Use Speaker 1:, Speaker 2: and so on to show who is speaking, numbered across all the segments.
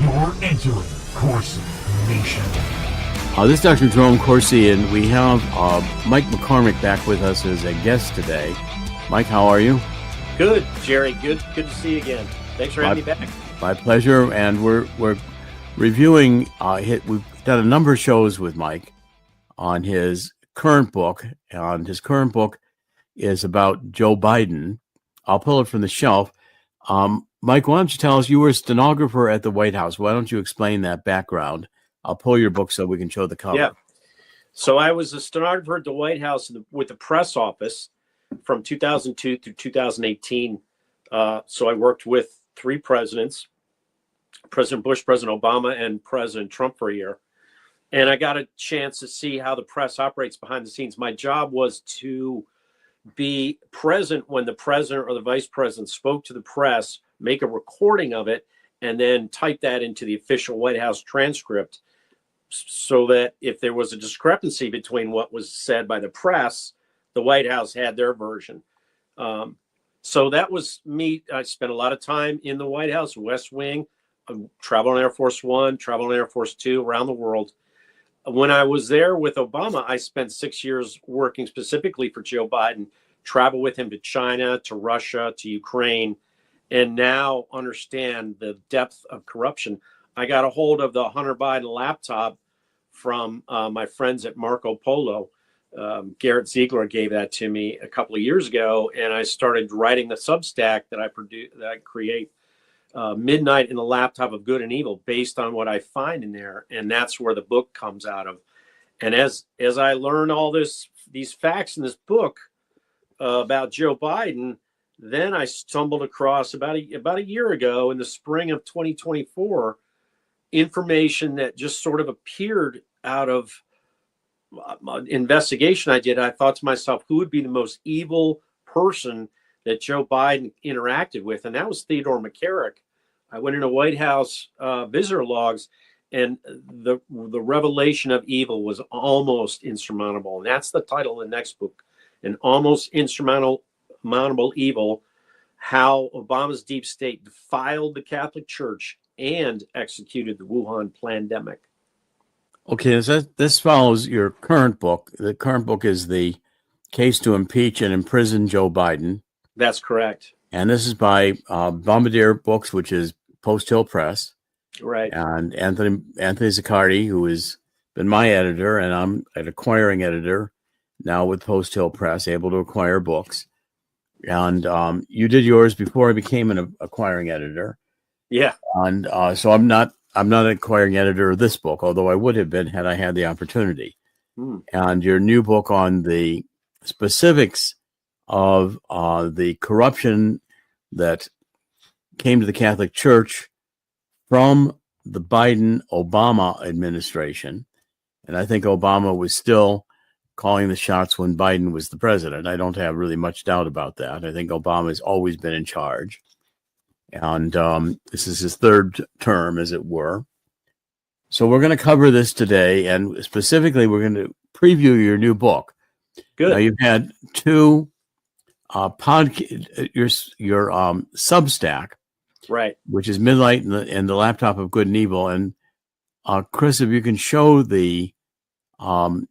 Speaker 1: You're entering Corsi Nation.
Speaker 2: This is Dr. Jerome Corsi, and we have Mike McCormick back with us as a guest today. Mike, how are you?
Speaker 3: Good, Jerry. Good to see you again. Thanks for having me back.
Speaker 2: My pleasure. And we're reviewing. We've done a number of shows with Mike on his current book, and his current book is about Joe Biden. I'll pull it from the shelf. Mike, why don't you tell us, you were a stenographer at the White House. Why don't you explain that background? I'll pull your book so we can show the cover.
Speaker 3: Yeah. So I was a stenographer at the White House with the press office from 2002 through 2018. So I worked with three presidents, President Bush, President Obama, and President Trump for a year. And I got a chance to see how the press operates behind the scenes. My job was to be present when the president or the vice president spoke to the press, make a recording of it, and then type that into the official White House transcript, so that if there was a discrepancy between what was said by the press, the White House had their version. So that was me. I spent a lot of time in the White House, West Wing, traveled on Air Force One, traveled on Air Force Two, around the world. When I was there with Obama, I spent 6 years working specifically for Joe Biden, traveled with him to China, to Russia, to Ukraine, and now understand the depth of corruption. I got a hold of the Hunter Biden laptop from my friends at Marco Polo. Garrett Ziegler gave that to me a couple of years ago, and I started writing the Substack that I create, Midnight in the Laptop of Good and Evil, based on what I find in there, and that's where the book comes out of. And as I learn all these facts in this book about Joe Biden, then I stumbled across about a year ago, in the spring of 2024, information that just sort of appeared out of investigation I did. I thought to myself, who would be the most evil person that Joe Biden interacted with? And that was Theodore McCarrick. I went into White House visitor logs, and the revelation of evil was almost insurmountable. And that's the title of the next book, An Almost Insurmountable Evil: How Obama's Deep State Defiled the Catholic Church and Executed the Wuhan Pandemic.
Speaker 2: Okay, so this follows your current book. The current book is The Case to Impeach and Imprison Joe Biden.
Speaker 3: That's correct.
Speaker 2: And this is by Bombardier Books, which is Post Hill Press.
Speaker 3: Right.
Speaker 2: And Anthony Zaccardi, who has been my editor, and I'm an acquiring editor now with Post Hill Press, able to acquire books. And you did yours before I became an acquiring editor.
Speaker 3: Yeah.
Speaker 2: And so I'm not an acquiring editor of this book, although I would have been had I had the opportunity. And your new book on the specifics of the corruption that came to the Catholic Church from the Biden-Obama administration. And I think Obama was still calling the shots when Biden was the president. I don't have really much doubt about that. I think Obama has always been in charge. And this is his third term, as it were. So we're going to cover this today, and specifically we're going to preview your new book.
Speaker 3: Good.
Speaker 2: Now, you've had two your Substack,
Speaker 3: right,
Speaker 2: which is Midnight in the Laptop of Good and Evil. And Chris, if you can show the one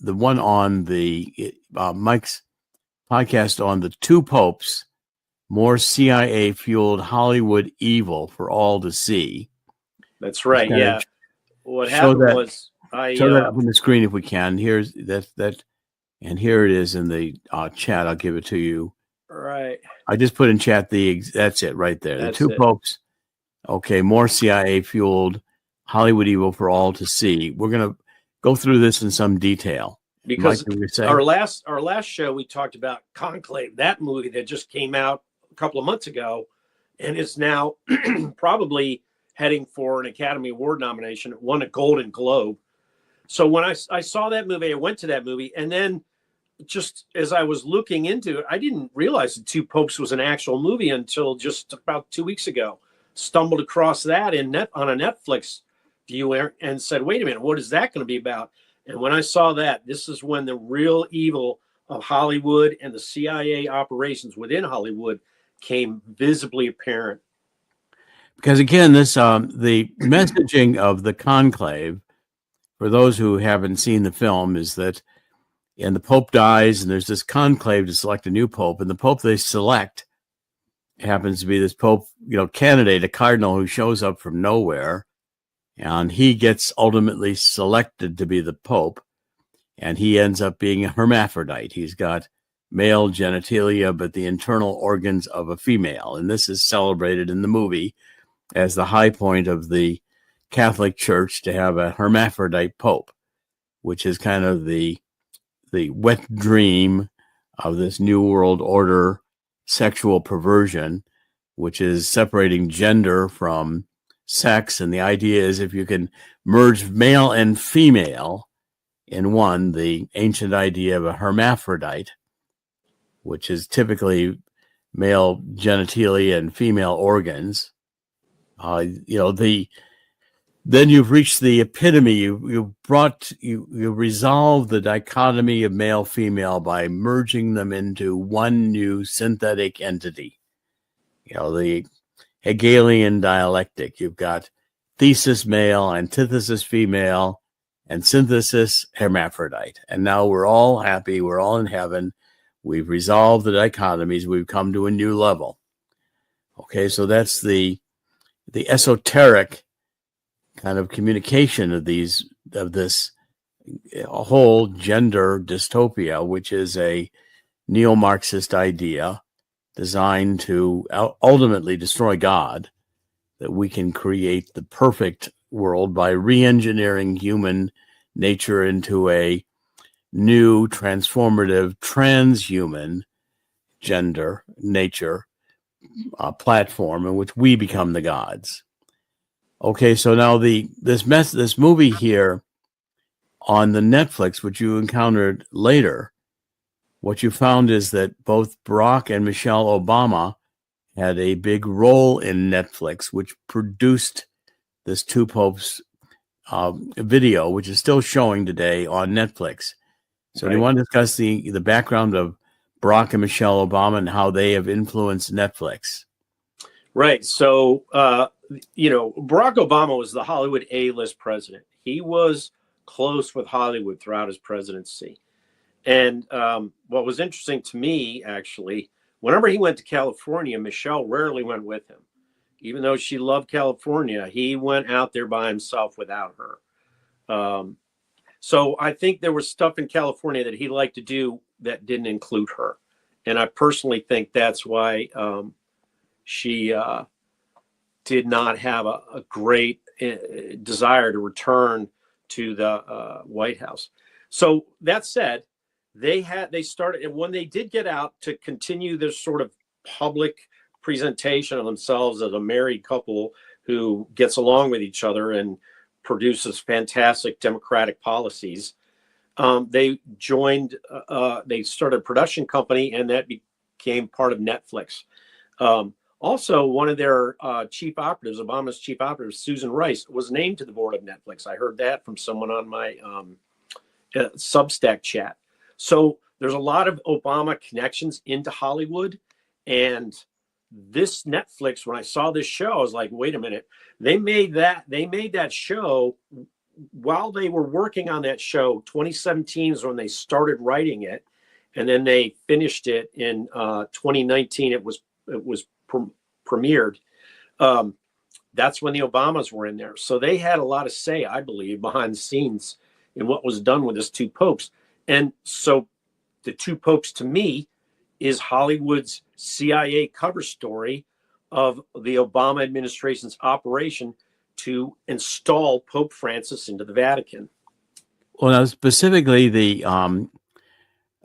Speaker 2: on the Mike's podcast on the two popes, more CIA-fueled Hollywood evil for all to see.
Speaker 3: That's right. Yeah. What happened was
Speaker 2: show that up on the screen if we can. Here's that, and here it is in the chat. I'll give it to you.
Speaker 3: Right.
Speaker 2: I just put in chat that's it right there.
Speaker 3: That's
Speaker 2: the two popes. Okay, more CIA-fueled Hollywood evil for all to see. We're gonna go through this in some detail.
Speaker 3: Because our last show, we talked about Conclave, that movie that just came out a couple of months ago and is now probably heading for an Academy Award nomination. It won a Golden Globe. So when I saw that movie, I went to that movie, and then just as I was looking into it, I didn't realize The Two Popes was an actual movie until just about 2 weeks ago. Stumbled across that on a Netflix viewer and said, wait a minute, what is that going to be about? And when I saw that, this is when the real evil of Hollywood and the CIA operations within Hollywood came visibly apparent.
Speaker 2: because again, this the messaging of the conclave, for those who haven't seen the film, is that and the Pope dies, and there's this conclave to select a new Pope, and the Pope they select happens to be this Pope, candidate, a cardinal who shows up from nowhere, and he gets ultimately selected to be the Pope, and he ends up being a hermaphrodite. He's got male genitalia, but the internal organs of a female, and this is celebrated in the movie as the high point of the Catholic Church to have a hermaphrodite Pope, which is kind of the wet dream of this New World Order sexual perversion, which is separating gender from sex. And the idea is if you can merge male and female in one, the ancient idea of a hermaphrodite, which is typically male genitalia and female organs, then you've reached the epitome. You resolve the dichotomy of male female by merging them into one new synthetic entity. The Hegelian dialectic. You've got thesis male, antithesis female, and synthesis hermaphrodite. And now we're all happy. We're all in heaven. We've resolved the dichotomies. We've come to a new level. Okay, so that's the esoteric kind of communication of this whole gender dystopia, which is a neo-Marxist idea designed to ultimately destroy God, that we can create the perfect world by re-engineering human nature into a new transformative transhuman gender nature platform in which we become the gods. Okay, so now this movie here on the Netflix, which you encountered later, what you found is that both Barack and Michelle Obama had a big role in Netflix, which produced this Two Popes video, which is still showing today on Netflix. So do you want to discuss the background of Barack and Michelle Obama and how they have influenced Netflix?
Speaker 3: Right. So, Barack Obama was the Hollywood A-list president. He was close with Hollywood throughout his presidency. And what was interesting to me, actually, whenever he went to California, Michelle rarely went with him. Even though she loved California, he went out there by himself without her. So I think there was stuff in California that he liked to do that didn't include her. And I personally think that's why she did not have a great desire to return to the White House. So that said, they started, and when they did get out to continue this sort of public presentation of themselves as a married couple who gets along with each other and produces fantastic democratic policies, they started a production company, and that became part of Netflix. Also, one of their chief operatives, Obama's chief operative, Susan Rice, was named to the board of Netflix. I heard that from someone on my Substack chat. So there's a lot of Obama connections into Hollywood. And this Netflix, when I saw this show, I was like, wait a minute. They made that show while they were working on that show. 2017 is when they started writing it. And then they finished it in 2019. It was premiered. That's when the Obamas were in there. So they had a lot of say, I believe, behind the scenes in what was done with his two popes. And so the Two Popes, to me, is Hollywood's CIA cover story of the Obama administration's operation to install Pope Francis into the Vatican.
Speaker 2: Well, now specifically, I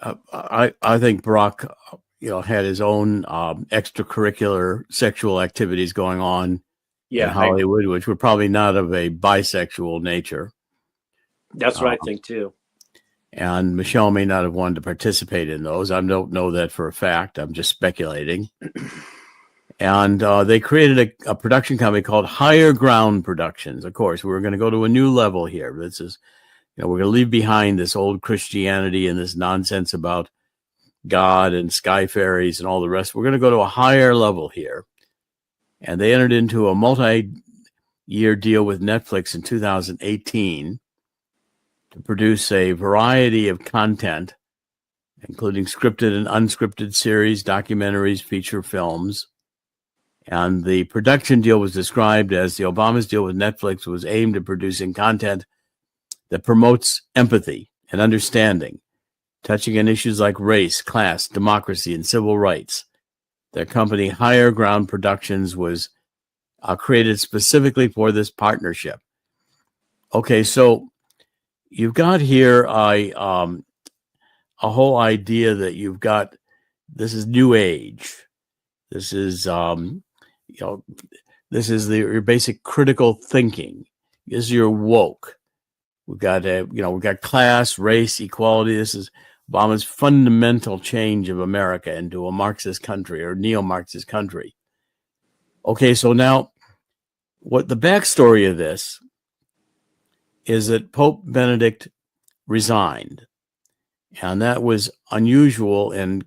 Speaker 2: think Barack, had his own extracurricular sexual activities going on in Hollywood, which were probably not of a bisexual nature.
Speaker 3: That's what I think too.
Speaker 2: And Michelle may not have wanted to participate in those. I don't know that for a fact. I'm just speculating. And they created a production company called Higher Ground Productions. Of course, we're going to go to a new level here. This is, we're going to leave behind this old Christianity and this nonsense about God and sky fairies and all the rest. We're going to go to a higher level here. and they entered into a multi-year deal with Netflix in 2018 to produce a variety of content, including scripted and unscripted series, documentaries, feature films. And the production deal was described as the Obama's deal with Netflix was aimed at producing content that promotes empathy and understanding, touching on issues like race, class, democracy, and civil rights. Their company, Higher Ground Productions, was created specifically for this partnership. Okay, so you've got here a whole idea that you've got, this is New Age. This is, this is your basic critical thinking. This is your woke. We've got, we've got class, race, equality. This is Obama's fundamental change of America into a Marxist country or neo-Marxist country. Okay, so now what the backstory of this is that Pope Benedict resigned, and that was unusual in,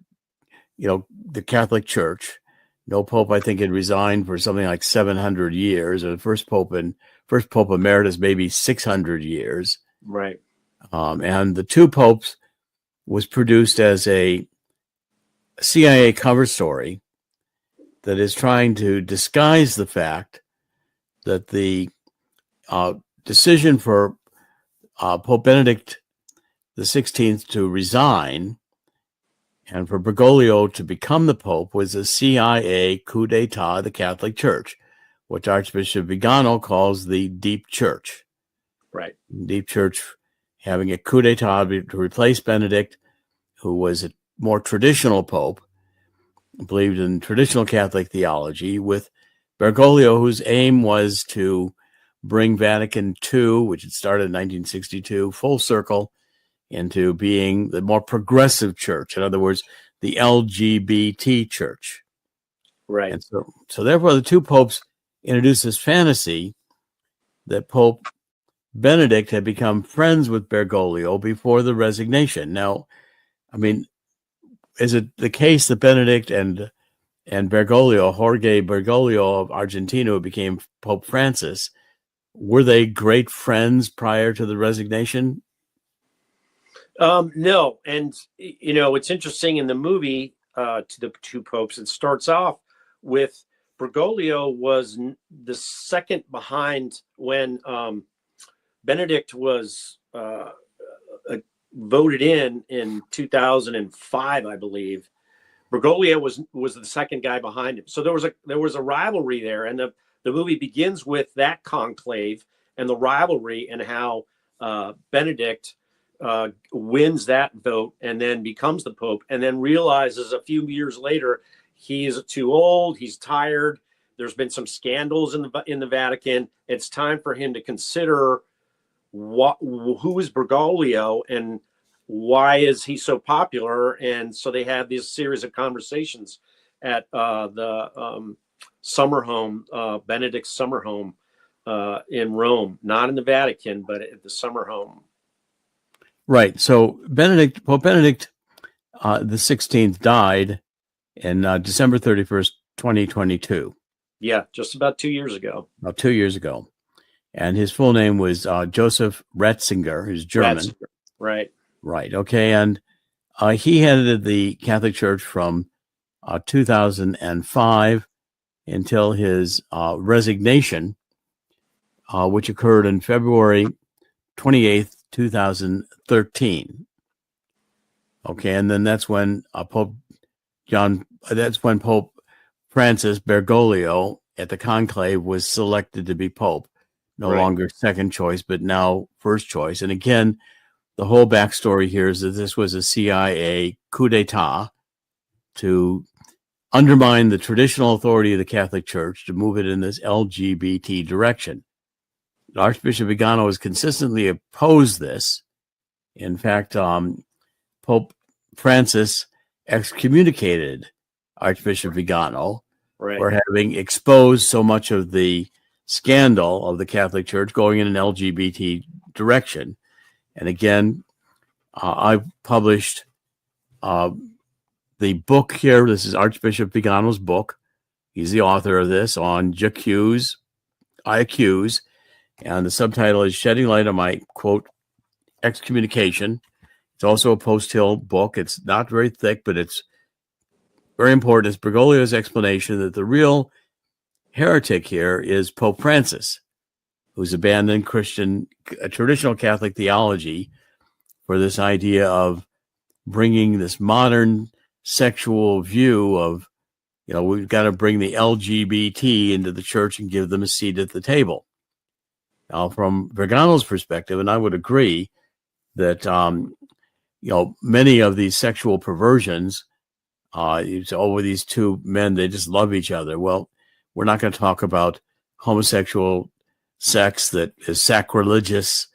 Speaker 2: the Catholic Church. No pope, I think, had resigned for something like 700 years, or the first pope emeritus, maybe 600 years.
Speaker 3: Right.
Speaker 2: And the two popes was produced as a CIA cover story that is trying to disguise the fact that the decision for Pope Benedict XVI to resign and for Bergoglio to become the Pope was a CIA coup d'etat of the Catholic Church, which Archbishop Vigano calls the Deep Church.
Speaker 3: Right.
Speaker 2: Deep Church having a coup d'etat to replace Benedict, who was a more traditional Pope, believed in traditional Catholic theology, with Bergoglio, whose aim was to bring Vatican II, which had started in 1962, full circle into being the more progressive church. In other words, the LGBT church.
Speaker 3: Right.
Speaker 2: And so therefore, the two popes introduced this fantasy that Pope Benedict had become friends with Bergoglio before the resignation. Now, I mean, is it the case that Benedict and Bergoglio, Jorge Bergoglio of Argentina, who became Pope Francis, were they great friends prior to the resignation?
Speaker 3: No. And, it's interesting in the movie, to the two popes, it starts off with Bergoglio was the second behind when Benedict was voted in 2005, I believe. Bergoglio was the second guy behind him. So there was a rivalry there, and the movie begins with that conclave and the rivalry and how Benedict wins that vote and then becomes the Pope, and then realizes a few years later he's too old, he's tired. There's been some scandals in the Vatican. It's time for him to consider who is Bergoglio and why is he so popular. And so they had this series of conversations at the summer home, Benedict's summer home in Rome, not in the Vatican, but at the summer home.
Speaker 2: Right. So Pope Benedict the 16th died in December 31st, 2022.
Speaker 3: Yeah, just about 2 years ago.
Speaker 2: About 2 years ago. And his full name was Joseph Ratzinger, who's German.
Speaker 3: Ratzinger. Right.
Speaker 2: Right. Okay. And he headed the Catholic Church from 2005 until his resignation, which occurred on February 28th, 2013. Okay. And then that's when Pope Francis Bergoglio at the conclave was selected to be Pope. No longer second choice, but now first choice. And again, the whole backstory here is that this was a CIA coup d'etat to undermine the traditional authority of the Catholic Church, to move it in this LGBT direction. Archbishop Vigano has consistently opposed this. In fact, Pope Francis excommunicated Archbishop Vigano for having exposed so much of the scandal of the Catholic Church going in an LGBT direction. And again, I've published the book here. This is Archbishop Vigano's book. He's the author of this on J'accuse, I Accuse, and the subtitle is Shedding Light on My, quote, Excommunication. It's also a post-Hill book. It's not very thick, but it's very important. It's Bergoglio's explanation that the real heretic here is Pope Francis, who's abandoned traditional Catholic theology for this idea of bringing this modern sexual view of, we've got to bring the LGBT into the church and give them a seat at the table. Now, from Bergoglio's perspective, and I would agree that, many of these sexual perversions, these two men, they just love each other. Well, we're not going to talk about homosexual sex that is sacrilegious,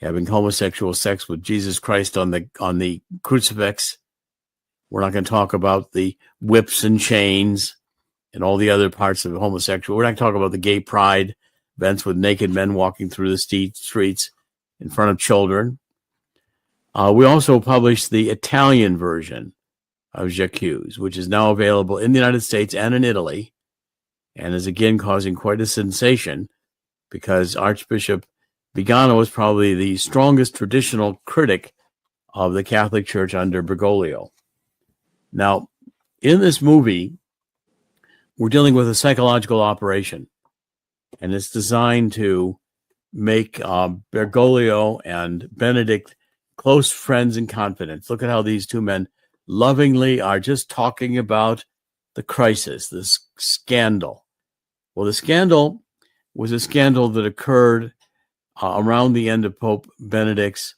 Speaker 2: having homosexual sex with Jesus Christ on the crucifix. We're not going to talk about the whips and chains and all the other parts of homosexual. We're not going to talk about the gay pride events with naked men walking through the streets in front of children. We also published the Italian version of J'accuse, which is now available in the United States and in Italy, and is again causing quite a sensation because Archbishop Vigano is probably the strongest traditional critic of the Catholic Church under Bergoglio. Now, in this movie, we're dealing with a psychological operation, and it's designed to make Bergoglio and Benedict close friends and confidants. Look at how these two men lovingly are just talking about the crisis, this scandal. Well, the scandal was a scandal that occurred around the end of Pope Benedict's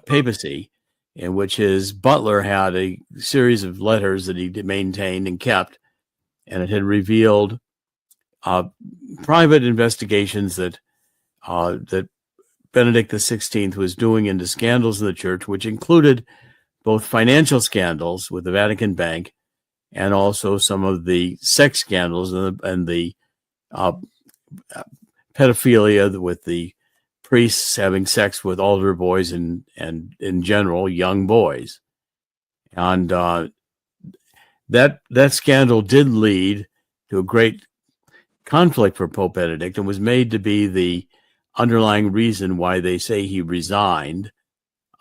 Speaker 2: papacy, in which his butler had a series of letters that he maintained and kept, and it had revealed private investigations that Benedict XVI was doing into scandals in the church, which included both financial scandals with the Vatican Bank and also some of the sex scandals and the pedophilia with the priests having sex with altar boys and in general young boys. And that scandal did lead to a great conflict for Pope Benedict and was made to be the underlying reason why they say he resigned.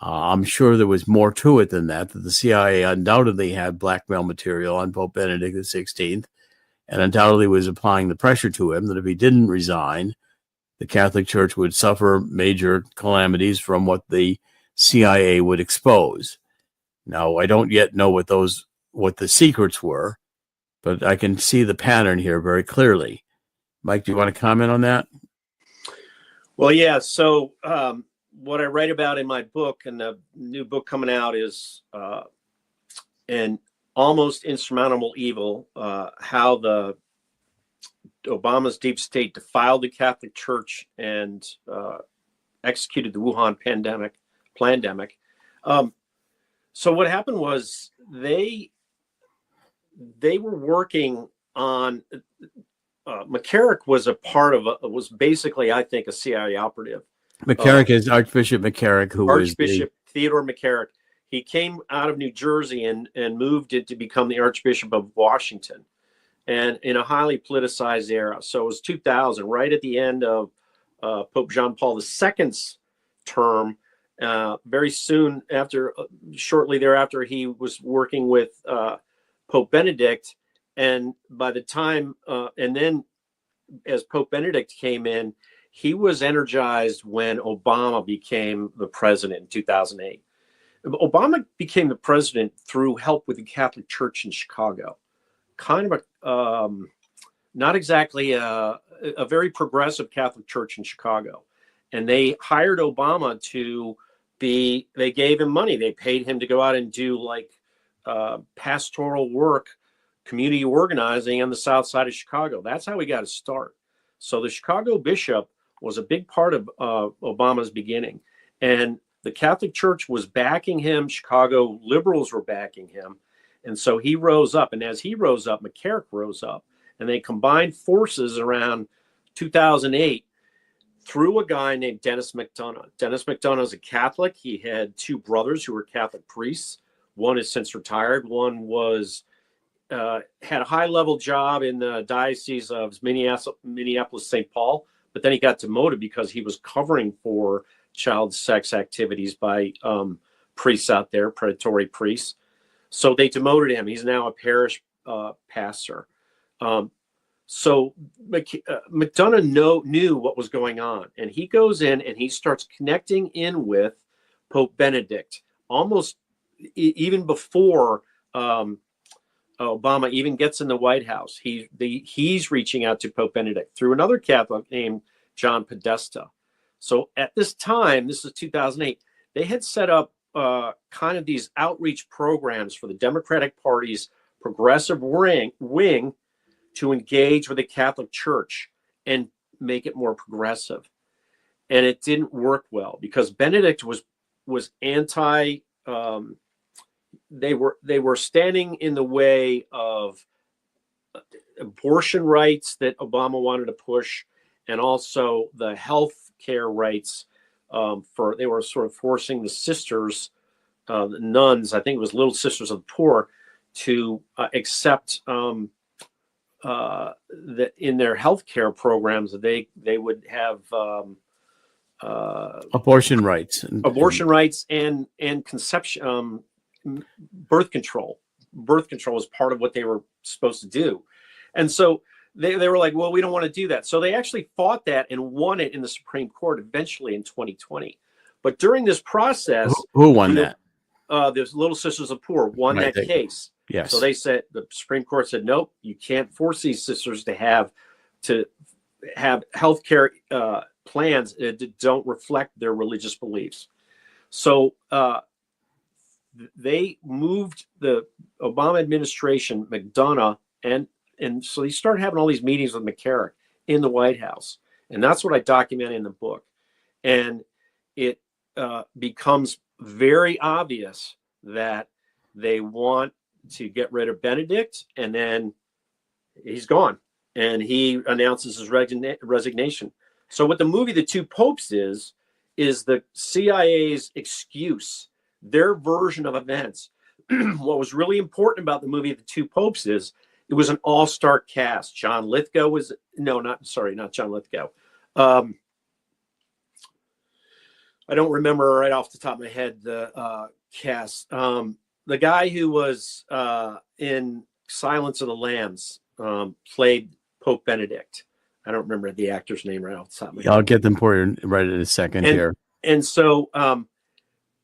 Speaker 2: I'm sure there was more to it than that the CIA undoubtedly had blackmail material on Pope Benedict XVI and undoubtedly was applying the pressure to him that if he didn't resign, the Catholic Church would suffer major calamities from what the CIA would expose. Now, I don't yet know what the secrets were, but I can see the pattern here very clearly. Mike, do you want to comment on that?
Speaker 3: Well, yeah. So what I write about in my book, and the new book coming out, is an almost insurmountable evil, how the Obama's deep state defiled the Catholic Church and executed the Wuhan pandemic. So what happened was they were working on. McCarrick was was basically, I think, a CIA operative.
Speaker 2: McCarrick is Archbishop McCarrick, who was
Speaker 3: Archbishop Theodore McCarrick. He came out of New Jersey and moved it to become the Archbishop of Washington, and in a highly politicized era. So it was 2000, right at the end of Pope John Paul II's term. Very soon after, shortly thereafter, he was working with Pope Benedict. And by the time, and then as Pope Benedict came in, he was energized when Obama became the president in 2008. Obama became the president through help with the Catholic Church in Chicago. Kind of not exactly a very progressive Catholic Church in Chicago. And they hired Obama they gave him money. They paid him to go out and do pastoral work, community organizing on the south side of Chicago. That's how he got his start. So the Chicago bishop was a big part of Obama's beginning. And the Catholic Church was backing him. Chicago liberals were backing him. And so he rose up. And as he rose up, McCarrick rose up. And they combined forces around 2008 through a guy named Dennis McDonough. Dennis McDonough is a Catholic. He had two brothers who were Catholic priests. One is since retired. One was had a high-level job in the Diocese of Minneapolis, St. Paul, but then he got demoted because he was covering for child sex activities by priests out there, predatory priests. So they demoted him. He's now a parish pastor. So McDonough knew what was going on, and he goes in and he starts connecting in with Pope Benedict almost even before Obama even gets in the White House. He's reaching out to Pope Benedict through another Catholic named John Podesta. So at this time, this is 2008, they had set up kind of these outreach programs for the Democratic Party's progressive wing to engage with the Catholic Church and make it more progressive. And it didn't work well because Benedict was anti. They were standing in the way of abortion rights that Obama wanted to push, and also the health care rights. They were sort of forcing the sisters, the nuns, I think it was Little Sisters of the Poor, to accept that in their health care programs that they would have
Speaker 2: abortion rights
Speaker 3: and conception, birth control. Birth control is part of what they were supposed to do, and so they were like, well, we don't want to do that. So they actually fought that and won it in the Supreme Court eventually in 2020. But during this process,
Speaker 2: who won that?
Speaker 3: There's Little Sisters of Poor won that case.
Speaker 2: Yes.
Speaker 3: So they said, the Supreme Court said, nope, you can't force these sisters to have healthcare plans that don't reflect their religious beliefs. So they moved the Obama administration, McDonough, and so he started having all these meetings with McCarrick in the White House. And that's what I document in the book. And it becomes very obvious that they want to get rid of Benedict, and then he's gone. And he announces his resignation. So what the movie The Two Popes is the CIA's excuse, their version of events. What was really important about the movie The Two Popes is it was an all-star cast. John Lithgow was not John Lithgow. I don't remember right off the top of my head the cast. The guy who was in Silence of the Lambs played Pope Benedict. I don't remember the actor's name right off the top of my head.
Speaker 2: I'll get them for you right in a second here.
Speaker 3: And so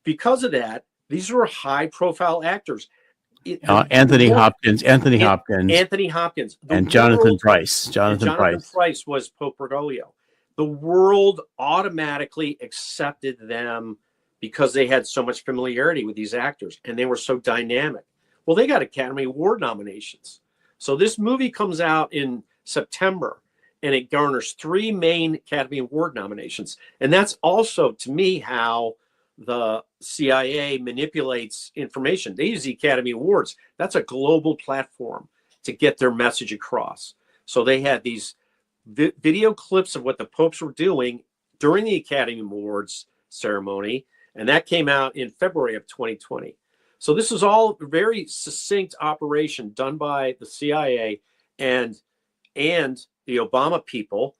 Speaker 3: because of that, these were high-profile actors.
Speaker 2: Anthony Hopkins, and Jonathan Price. Jonathan
Speaker 3: Price was Pope Bergoglio. The world automatically accepted them because they had so much familiarity with these actors and they were so dynamic. Well, they got Academy Award nominations. So this movie comes out in September and it garners 3 main Academy Award nominations. And that's also, to me, how the CIA manipulates information. They use the Academy Awards. That's a global platform to get their message across. So they had these video clips of what the popes were doing during the Academy Awards ceremony, and that came out in February of 2020. So this is all a very succinct operation done by the CIA and the Obama people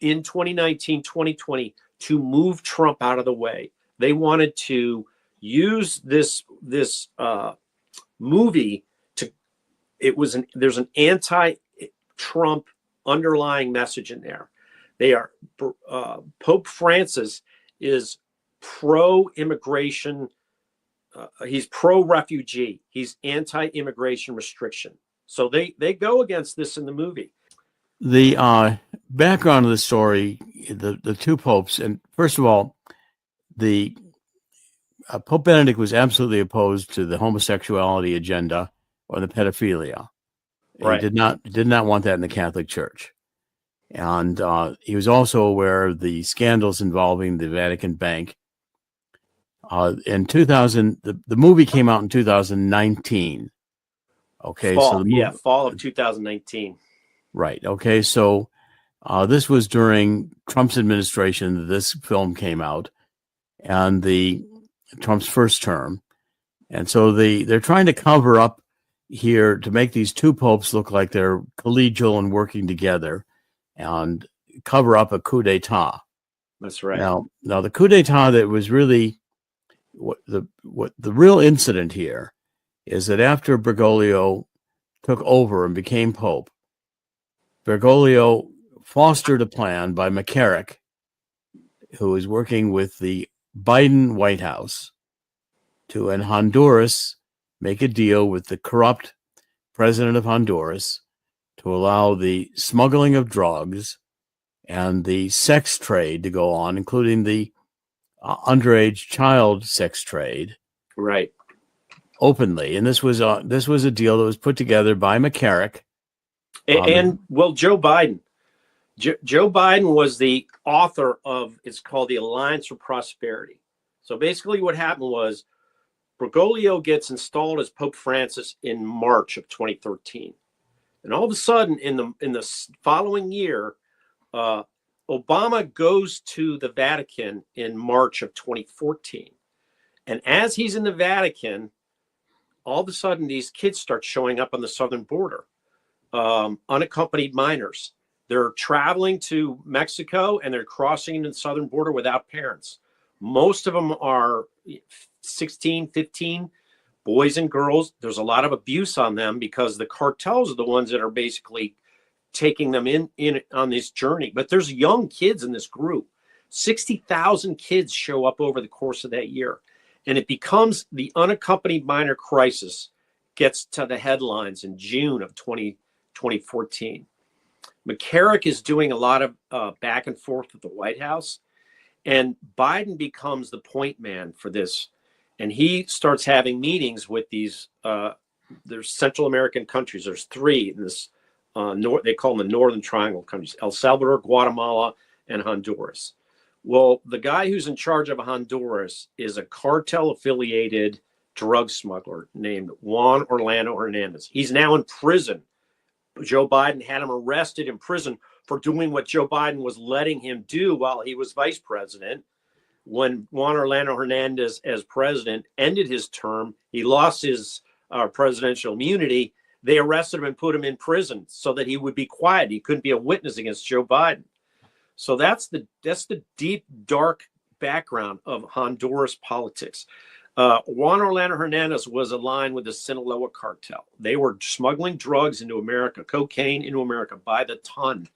Speaker 3: in 2019, 2020 to move Trump out of the way. They wanted to use this movie to. There's an anti-Trump underlying message in there. They are Pope Francis is pro-immigration. He's pro-refugee. He's anti-immigration restriction. So they go against this in the movie.
Speaker 2: The background of the story, the two popes, and first of all, the Pope Benedict was absolutely opposed to the homosexuality agenda or the pedophilia.
Speaker 3: Right.
Speaker 2: He did not want that in the Catholic Church, and he was also aware of the scandals involving the Vatican Bank. In 2000, the movie came out in 2019. Okay,
Speaker 3: fall of 2019.
Speaker 2: Right. Okay, so this was during Trump's administration that this film came out, and Trump's first term, and so they're trying to cover up here to make these two popes look like they're collegial and working together and cover up a coup d'etat.
Speaker 3: That's right.
Speaker 2: Now the coup d'etat that was really what the real incident here is that after Bergoglio took over and became pope, Bergoglio fostered a plan by McCarrick, who was working with the Biden White House, to, in Honduras, make a deal with the corrupt president of Honduras to allow the smuggling of drugs and the sex trade to go on, including the underage child sex trade,
Speaker 3: Right.
Speaker 2: openly. And this was a deal that was put together by McCarrick.
Speaker 3: And Joe Biden. Joe Biden was the author of, it's called the Alliance for Prosperity. So basically what happened was Bergoglio gets installed as Pope Francis in March of 2013. And all of a sudden in the following year, Obama goes to the Vatican in March of 2014. And as he's in the Vatican, all of a sudden these kids start showing up on the southern border, unaccompanied minors. They're traveling to Mexico and they're crossing into the southern border without parents. Most of them are 16, 15, boys and girls. There's a lot of abuse on them because the cartels are the ones that are basically taking them in on this journey. But there's young kids in this group. 60,000 kids show up over the course of that year. And it becomes the unaccompanied minor crisis, gets to the headlines in June of 2014. McCarrick is doing a lot of back and forth with the White House, and Biden becomes the point man for this. And he starts having meetings with these, there's Central American countries. There's three in this, they call them the Northern Triangle countries, El Salvador, Guatemala, and Honduras. Well, the guy who's in charge of Honduras is a cartel-affiliated drug smuggler named Juan Orlando Hernandez. He's now in prison. Joe Biden had him arrested in prison for doing what Joe Biden was letting him do while he was vice president. When Juan Orlando Hernandez, as president, ended his term, he lost his presidential immunity. They arrested him and put him in prison so that he would be quiet. He couldn't be a witness against Joe Biden. So that's the deep, dark background of Honduras politics. Juan Orlando Hernandez was aligned with the Sinaloa cartel. They were smuggling drugs into America, cocaine into America by the ton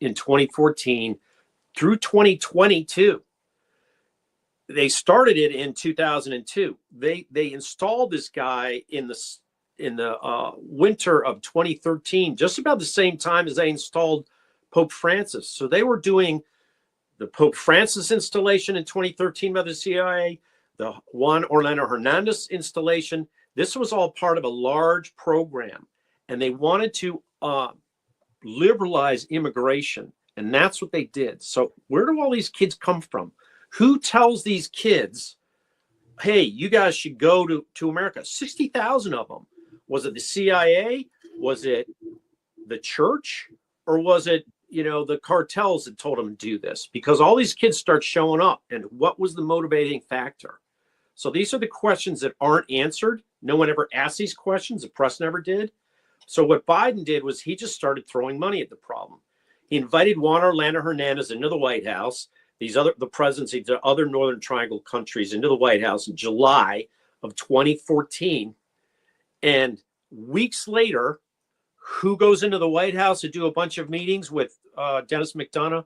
Speaker 3: in 2014 through 2022. They started it in 2002. They installed this guy in the winter of 2013, just about the same time as they installed Pope Francis. So they were doing the Pope Francis installation in 2013 by the CIA, the Juan Orlando Hernandez installation. This was all part of a large program, and they wanted to liberalize immigration, and that's what they did. So where do all these kids come from? Who tells these kids, hey, you guys should go to America? 60,000 of them. Was it the CIA? Was it the church? Or was it, the cartels that told them to do this? Because all these kids start showing up. And what was the motivating factor? So these are the questions that aren't answered. No one ever asked these questions. The press never did. So what Biden did was he just started throwing money at the problem. He invited Juan Orlando Hernandez into the White House, the presidents of the other Northern Triangle countries into the White House in July of 2014. And weeks later, who goes into the White House to do a bunch of meetings with Dennis McDonough?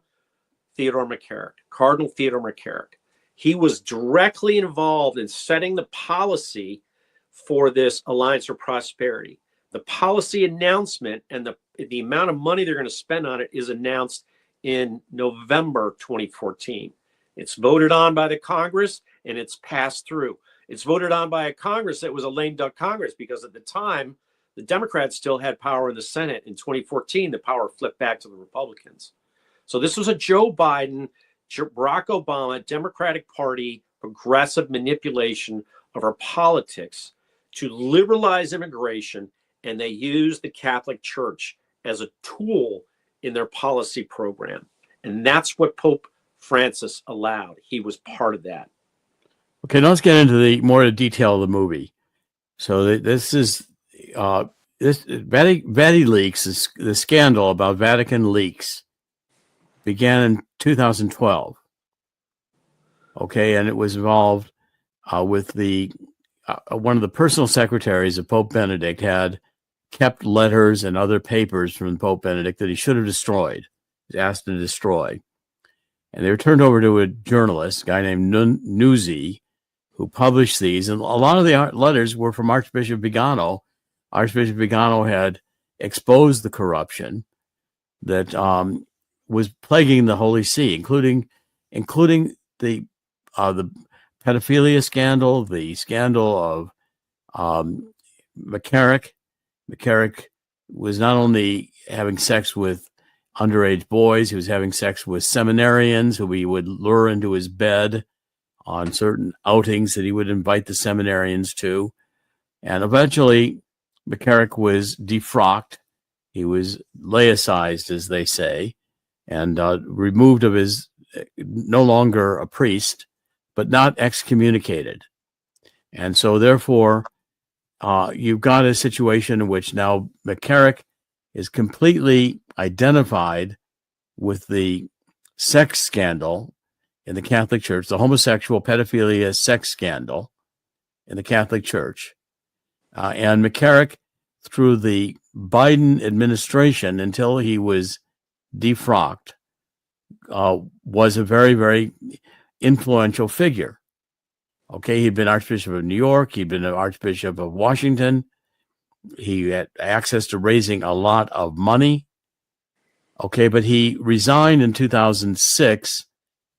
Speaker 3: Theodore McCarrick, Cardinal Theodore McCarrick. He was directly involved in setting the policy for this Alliance for Prosperity. The policy announcement and the amount of money they're going to spend on it is announced in November 2014. It's voted on by the Congress and it's passed through. It's voted on by a Congress that was a lame duck Congress because at the time, the Democrats still had power in the Senate. In 2014, the power flipped back to the Republicans. So this was a Joe Biden, Barack Obama, Democratic Party, progressive manipulation of our politics to liberalize immigration, and they used the Catholic Church as a tool in their policy program. And that's what Pope Francis allowed. He was part of that.
Speaker 2: Okay, now let's get into the more detail of the movie. So this is this Leaks, the scandal about Vatican leaks, began in 2012. Okay, and it was involved with the one of the personal secretaries of Pope Benedict had kept letters and other papers from Pope Benedict that he should have destroyed. He was asked to destroy, and they were turned over to a journalist, a guy named Nuzzi, who published these. And a lot of the letters were from Archbishop Vigano. Archbishop Vigano had exposed the corruption that was plaguing the Holy See, including the pedophilia scandal, the scandal of McCarrick. McCarrick was not only having sex with underage boys, he was having sex with seminarians who he would lure into his bed on certain outings that he would invite the seminarians to. And eventually, McCarrick was defrocked. He was laicized, as they say, and removed of his, no longer a priest, but not excommunicated. And so, therefore, you've got a situation in which now McCarrick is completely identified with the sex scandal in the Catholic Church, the homosexual pedophilia sex scandal in the Catholic Church. And McCarrick, through the Biden administration, until he was defrocked, was a very, very influential figure. Okay, he'd been Archbishop of New York. He'd been an Archbishop of Washington. He had access to raising a lot of money. Okay, but he resigned in 2006.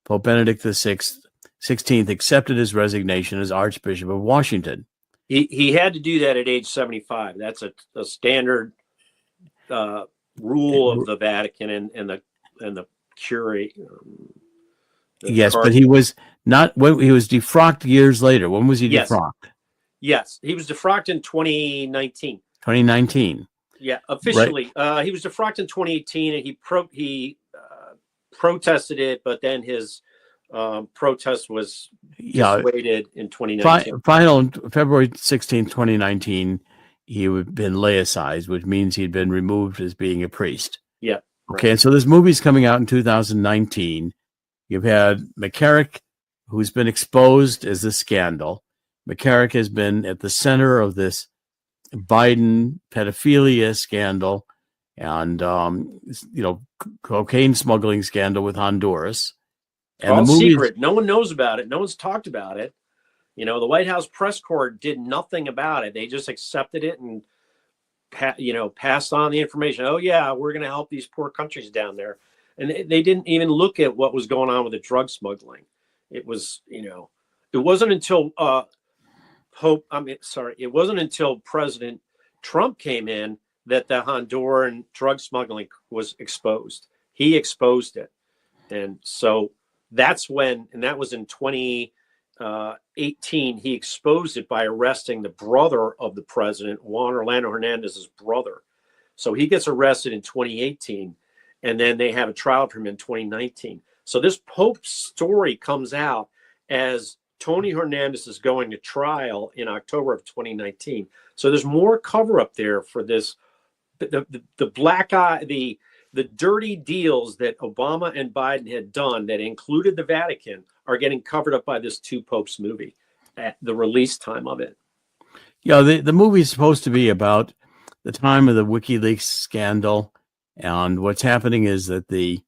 Speaker 2: Pope Benedict XVI accepted his resignation as Archbishop of Washington.
Speaker 3: He had to do that at age 75. That's a standard rule of the Vatican and the curate.
Speaker 2: Yes, but he was not. When he was defrocked years later. When was he defrocked?
Speaker 3: Yes, he was defrocked in 2019.
Speaker 2: 2019.
Speaker 3: Yeah, officially. Right. He was defrocked in 2018, and he protested it, but then his protest was dissuaded in 2019.
Speaker 2: Final February 16, 2019, he had been laicized, which means he'd been removed as being a priest.
Speaker 3: Yeah.
Speaker 2: Okay, and so this movie's coming out in 2019. You've had McCarrick, who's been exposed as a scandal. McCarrick has been at the center of this Biden pedophilia scandal and, cocaine smuggling scandal with Honduras.
Speaker 3: And all secret. No one knows about it. No one's talked about it. The White House press corps did nothing about it. They just accepted it and, passed on the information. Oh, yeah, we're going to help these poor countries down there. And they didn't even look at what was going on with the drug smuggling. It was, it wasn't until it wasn't until President Trump came in that the Honduran drug smuggling was exposed. He exposed it. And so that's when, and that was in 2018, he exposed it by arresting the brother of the president, Juan Orlando Hernandez's brother. So he gets arrested in 2018. And then they have a trial for him in 2019. So this Pope story comes out as Tony Hernandez is going to trial in October of 2019. So there's more cover up there for this, the black eye, the dirty deals that Obama and Biden had done that included the Vatican are getting covered up by this Two Popes movie at the release time of it.
Speaker 2: Yeah, the movie is supposed to be about the time of the WikiLeaks scandal. And what's happening is that the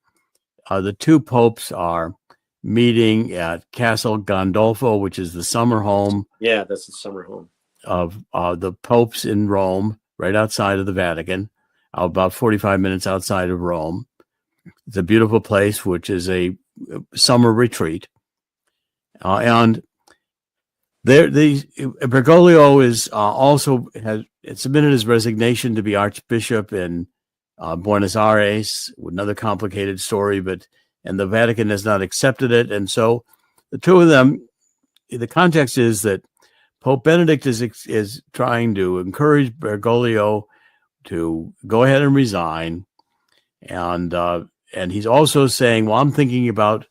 Speaker 2: two popes are meeting at Castle Gandolfo, which is the summer home.
Speaker 3: Yeah, that's the summer home
Speaker 2: of the popes in Rome, right outside of the Vatican, about 45 minutes outside of Rome. It's a beautiful place, which is a summer retreat. And Bergoglio is also has submitted his resignation to be Archbishop in Buenos Aires, another complicated story, and the Vatican has not accepted it. And so the two of them, the context is that Pope Benedict is trying to encourage Bergoglio to go ahead and resign. And he's also saying, well, I'm thinking about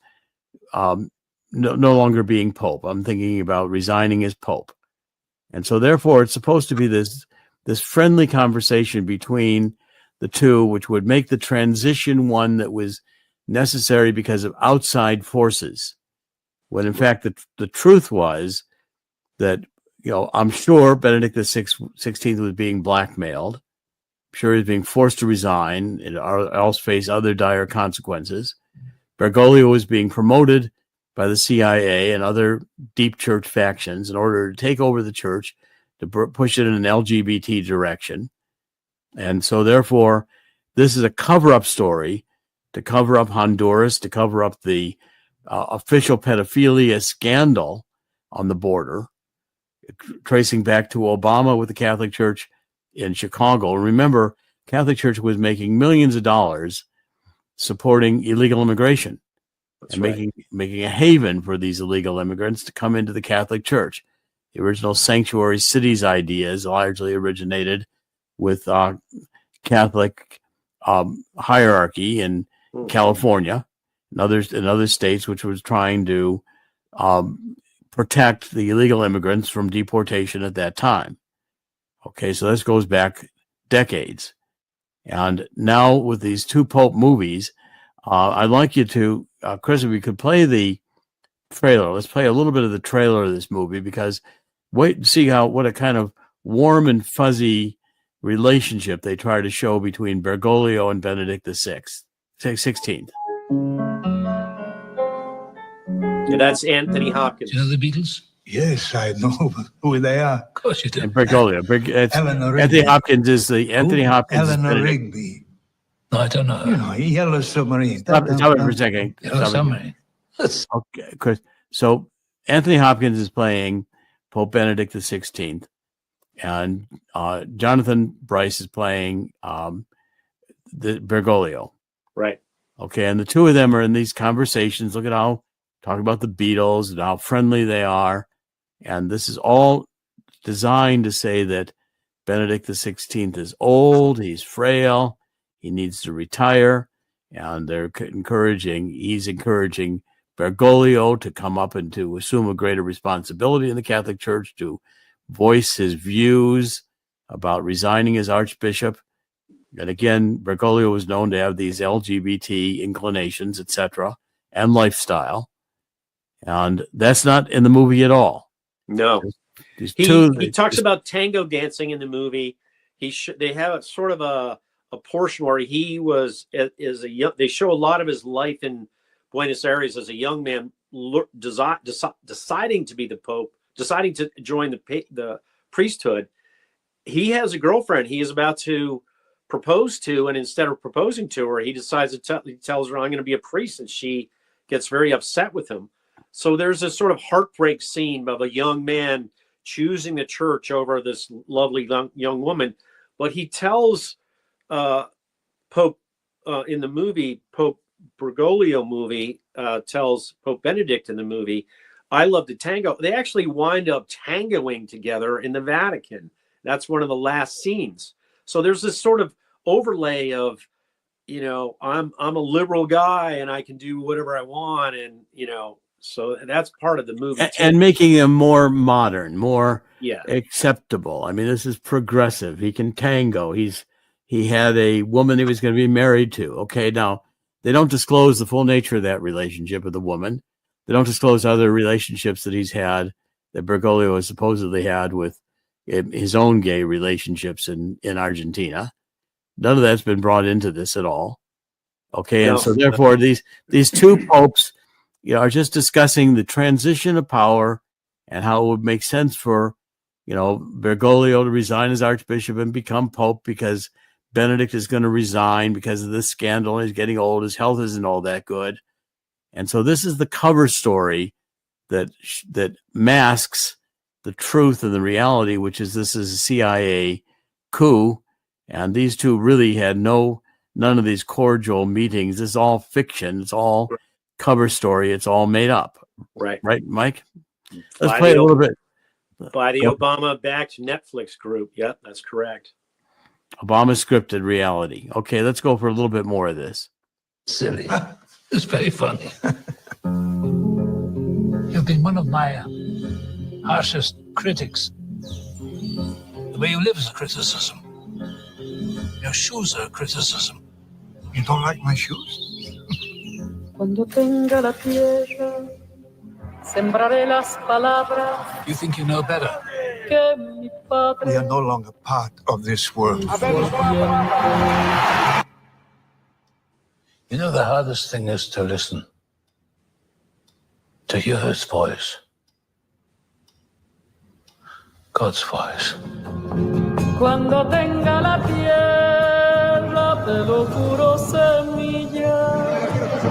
Speaker 2: no longer being Pope. I'm thinking about resigning as Pope. And so therefore it's supposed to be this this friendly conversation between the two, which would make the transition one that was necessary because of outside forces. When in fact, the truth was that, I'm sure Benedict XVI was being blackmailed. I'm sure he was being forced to resign or else face other dire consequences. Bergoglio was being promoted by the CIA and other deep church factions in order to take over the church, to push it in an LGBT direction. And so therefore, this is a cover-up story to cover up Honduras, to cover up the official pedophilia scandal on the border, tracing back to Obama with the Catholic Church in Chicago. Remember, Catholic Church was making millions of dollars supporting illegal immigration.
Speaker 3: That's
Speaker 2: and
Speaker 3: right.
Speaker 2: making a haven for these illegal immigrants to come into the Catholic Church. The original sanctuary cities ideas largely originated with Catholic hierarchy in California and in other states, which was trying to protect the illegal immigrants from deportation at that time. Okay, so this goes back decades. And now with these two Pope movies, I'd like you to, Chris, if we could play the trailer. Let's play a little bit of the trailer of this movie, because wait and see what a kind of warm and fuzzy relationship they try to show between Bergoglio and Benedict XVI.
Speaker 3: Yeah, that's Anthony Hopkins.
Speaker 4: Do you know the Beatles?
Speaker 5: Yes, I know who they are.
Speaker 4: Of course you do.
Speaker 2: And Bergoglio.
Speaker 5: Eleanor
Speaker 2: Anthony
Speaker 5: Rigby.
Speaker 2: Hopkins is Anthony Hopkins.
Speaker 5: Eleanor Rigby.
Speaker 4: No, I don't know.
Speaker 5: You know, Yellow Submarine.
Speaker 2: Stop it for a second.
Speaker 4: Yellow Submarine. That's
Speaker 2: Okay, Chris. So Anthony Hopkins is playing Pope Benedict XVI, and Jonathan Bryce is playing the Bergoglio.
Speaker 3: Right.
Speaker 2: Okay, and the two of them are in these conversations. Look at how talking about the Beatles and how friendly they are, and this is all designed to say that Benedict XVI is old, he's frail, he needs to retire, and he's encouraging Bergoglio to come up and to assume a greater responsibility in the Catholic Church, to voice his views about resigning as Archbishop. And again, Bergoglio was known to have these LGBT inclinations, etc., and lifestyle. And that's not in the movie at all.
Speaker 3: No. He talks about tango dancing in the movie. They have a sort of a portion where he was they show a lot of his life in Buenos Aires as a young man, deciding to be the Pope, deciding to join the priesthood. He has a girlfriend he is about to propose to, and instead of proposing to her, he decides he tells her, "I'm going to be a priest," and she gets very upset with him. So there's this sort of heartbreak scene of a young man choosing the church over this lovely young woman. But he tells Pope in the movie, Pope Bergoglio movie, tells Pope Benedict in the movie, "I love to tango." They actually wind up tangoing together in the Vatican. That's one of the last scenes. So there's this sort of overlay of, I'm a liberal guy and I can do whatever I want, and so that's part of the movie too.
Speaker 2: And making them more modern, more
Speaker 3: Yeah.
Speaker 2: acceptable. I mean, this is progressive. He can tango. He had a woman he was going to be married to. Okay, now they don't disclose the full nature of that relationship with the woman. They don't disclose other relationships that he's had, that Bergoglio has supposedly had with his own gay relationships in Argentina. None of that's been brought into this at all. Okay,
Speaker 3: No.
Speaker 2: and so therefore these two popes, are just discussing the transition of power and how it would make sense for, Bergoglio to resign as Archbishop and become Pope, because Benedict is going to resign because of this scandal. He's getting old. His health isn't all that good. And so this is the cover story that masks the truth and the reality, which is this is a CIA coup. And these two really had none of these cordial meetings. This is all fiction. It's all cover story. It's all made up.
Speaker 3: Right,
Speaker 2: Mike? Let's play a little bit.
Speaker 3: By the Obama-backed Netflix group. Yep, that's correct.
Speaker 2: Obama scripted reality. Okay, let's go for a little bit more of this.
Speaker 4: silly. It's very funny. You've been one of my harshest critics. The way you live is a criticism. Your shoes are a criticism.
Speaker 5: You don't like my shoes?
Speaker 6: Cuando tenga la tierra, sembraré las palabras
Speaker 4: You think you know better.
Speaker 6: que mi padre
Speaker 5: We are no longer part of this world.
Speaker 4: You know the hardest thing is to listen. To hear his voice. God's voice.
Speaker 6: Cuando tenga la tierra, te lo juro, semilla,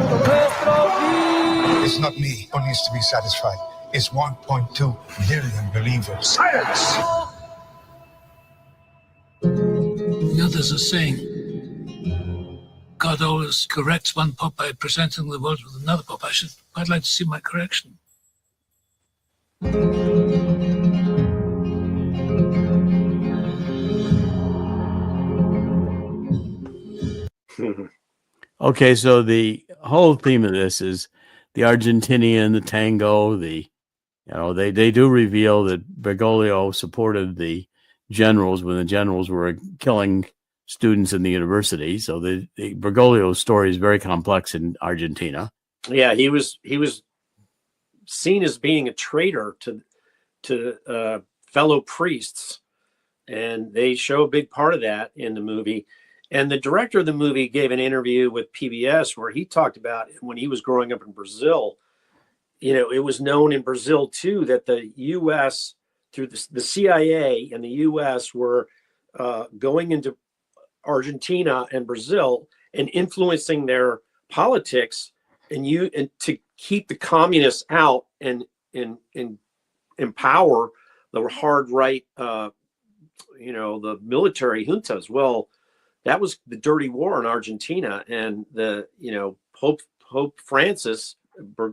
Speaker 6: nuestro fin.
Speaker 5: It's not me who needs to be satisfied. It's 1.2 billion believers.
Speaker 1: Silence!
Speaker 4: You know, there's a saying, God always corrects one pope by presenting the world with another pope. I'd like to see my correction.
Speaker 2: Okay, so the whole theme of this is the Argentinian, the tango, they do reveal that Bergoglio supported the generals when the generals were killing students in the university. So the Bergoglio story is very complex in Argentina.
Speaker 3: Yeah, he was seen as being a traitor to fellow priests, and they show a big part of that in the movie. And the director of the movie gave an interview with PBS where he talked about when he was growing up in Brazil. You know, it was known in Brazil too that the U.S. through the CIA and the U.S. were going into Argentina and Brazil and influencing their politics and to keep the communists out and empower the hard right, the military juntas. Well, that was the dirty war in Argentina, and Pope Francis,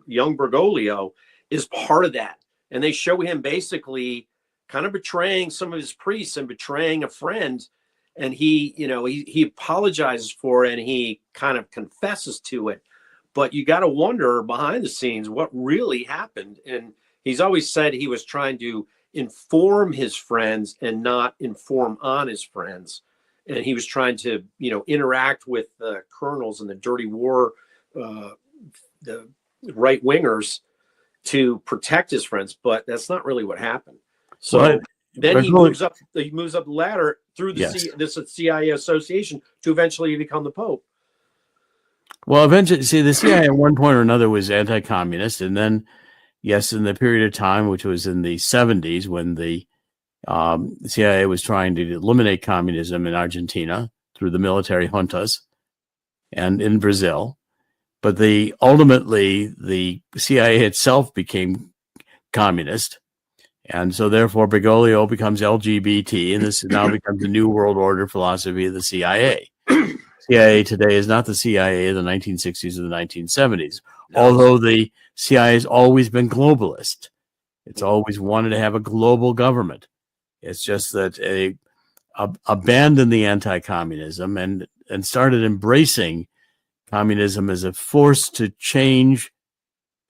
Speaker 3: young Bergoglio, is part of that. And they show him basically kind of betraying some of his priests and betraying a friend. And he apologizes for it and he kind of confesses to it. But you got to wonder behind the scenes what really happened. And he's always said he was trying to inform his friends and not inform on his friends. And he was trying to, interact with the colonels and the dirty war, the right wingers, to protect his friends. But that's not really what happened. So then he moves up the ladder through this CIA association to eventually become the Pope.
Speaker 2: Well, eventually, see, the CIA at one point or another was anti-communist, and then, yes, in the period of time, which was in the 70s, when the CIA was trying to eliminate communism in Argentina through the military juntas and in Brazil. But ultimately, the CIA itself became communist. And so therefore, Bergoglio becomes LGBT, and this now becomes the New World Order philosophy of the CIA. CIA today is not the CIA of the 1960s or the 1970s, although the CIA has always been globalist. It's always wanted to have a global government. It's just that they abandoned the anti-communism and started embracing communism as a force to change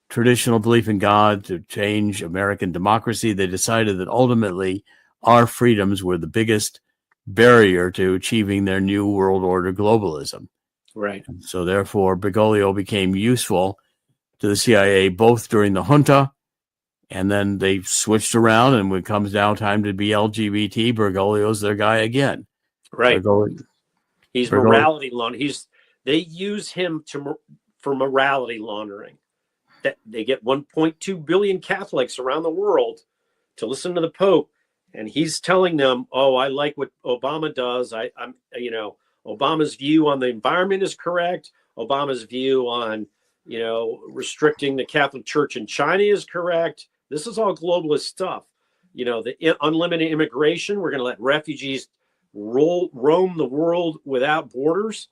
Speaker 2: traditional belief in God, to change American democracy. They decided that ultimately our freedoms were the biggest barrier to achieving their new world order globalism.
Speaker 3: Right.
Speaker 2: And so therefore, Bergoglio became useful to the CIA both during the junta, and then they switched around, and when it comes down time to be LGBT, Bergoglio's their guy again.
Speaker 3: Right. He's morality laundering. They use him for morality laundering. That they get 1.2 billion Catholics around the world to listen to the Pope, and he's telling them, "Oh, I like what Obama does. Obama's view on the environment is correct. Obama's view on, restricting the Catholic Church in China is correct. This is all globalist stuff. The unlimited immigration. We're going to let refugees roam the world without borders.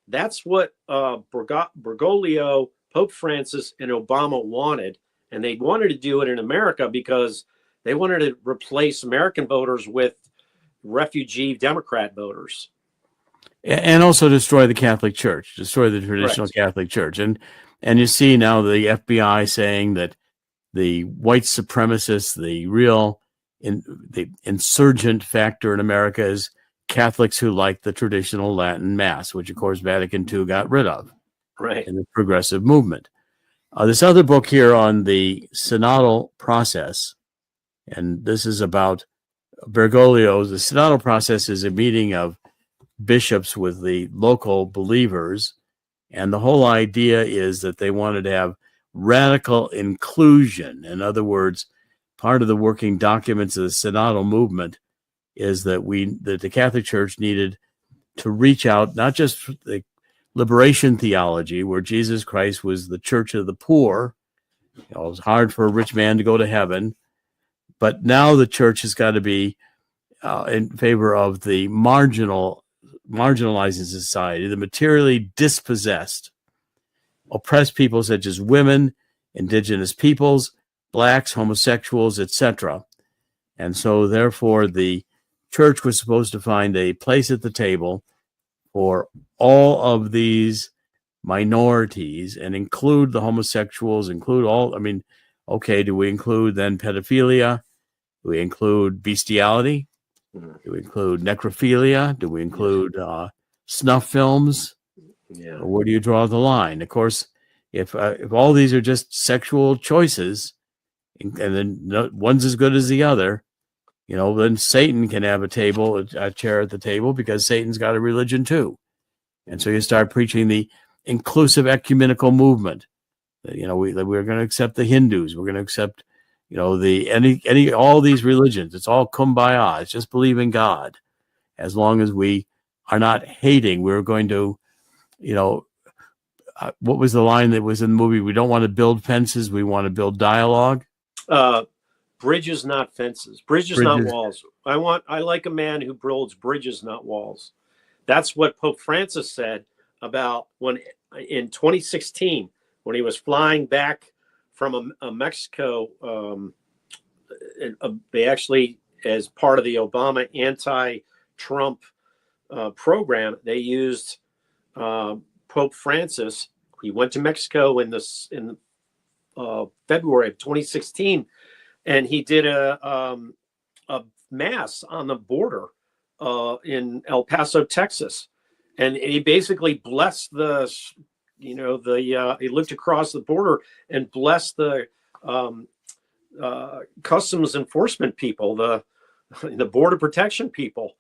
Speaker 3: That's what Bergoglio, Pope Francis, and Obama wanted. And they wanted to do it in America because they wanted to replace American voters with refugee Democrat voters.
Speaker 2: And also destroy the Catholic Church, destroy the traditional Catholic Church. And you see now the FBI saying that the white supremacists, the real the insurgent factor in America is Catholics who like the traditional Latin Mass, which of course Vatican II got rid of
Speaker 3: Right.
Speaker 2: in the progressive movement. This other book here on the synodal process, and this is about Bergoglio. The synodal process is a meeting of bishops with the local believers, and the whole idea is that they wanted to have radical inclusion. In other words, part of the working documents of the synodal movement is that the Catholic Church needed to reach out, not just for the liberation theology, where Jesus Christ was the church of the poor. It was hard for a rich man to go to heaven. But now the church has got to be in favor of the marginalizing society, the materially dispossessed, oppressed people such as women, indigenous peoples, blacks, homosexuals, etc. And so therefore the church was supposed to find a place at the table for all of these minorities and include the homosexuals, include all, okay, do we include then pedophilia? Do we include bestiality? Do we include necrophilia? Do we include snuff films?
Speaker 3: Yeah.
Speaker 2: Or where do you draw the line? Of course, if all these are just sexual choices, and then one's as good as the other, then Satan can have a chair at the table, because Satan's got a religion too. And so you start preaching the inclusive ecumenical movement. We're going to accept the Hindus. We're going to accept, all these religions. It's all kumbaya. It's just believe in God. As long as we are not hating, we're going to, what was the line that was in the movie? We don't want to build fences. We want to build dialogue.
Speaker 3: Bridges, not fences. Bridges, not walls. I like a man who builds bridges, not walls. That's what Pope Francis said about when in 2016, when he was flying back from Mexico. They actually, as part of the Obama anti-Trump program, they used Pope Francis. He went to Mexico in February of 2016. And he did a mass on the border in El Paso, Texas, and he basically blessed he looked across the border and blessed the customs enforcement people, the border protection people.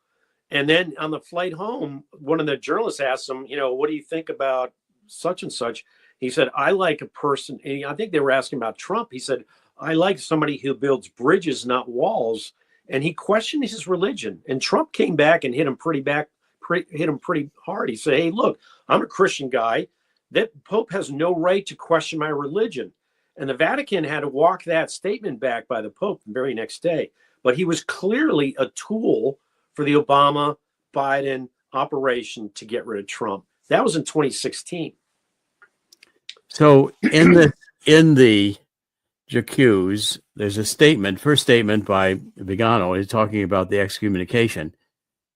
Speaker 3: And then on the flight home, one of the journalists asked him, what do you think about such and such? He said, I like a person. And I think they were asking about Trump. He said, I like somebody who builds bridges, not walls. And he questioned his religion. And Trump came back and hit him pretty hard. He said, hey, look, I'm a Christian guy. That Pope has no right to question my religion. And the Vatican had to walk that statement back by the Pope the very next day. But he was clearly a tool for the Obama-Biden operation to get rid of Trump. That was in 2016.
Speaker 2: So in the J'accuse, there's a first statement by Vigano. He's talking about the excommunication.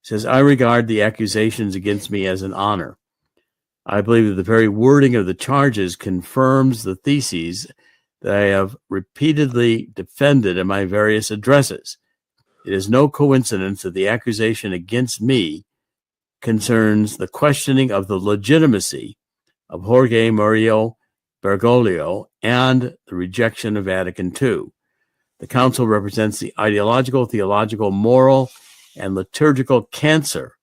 Speaker 2: He says, I regard the accusations against me as an honor. I believe that the very wording of the charges confirms the theses that I have repeatedly defended in my various addresses. It is no coincidence that the accusation against me concerns the questioning of the legitimacy of Jorge Mario Bergoglio and the rejection of Vatican II. The council represents the ideological, theological, moral, and liturgical cancer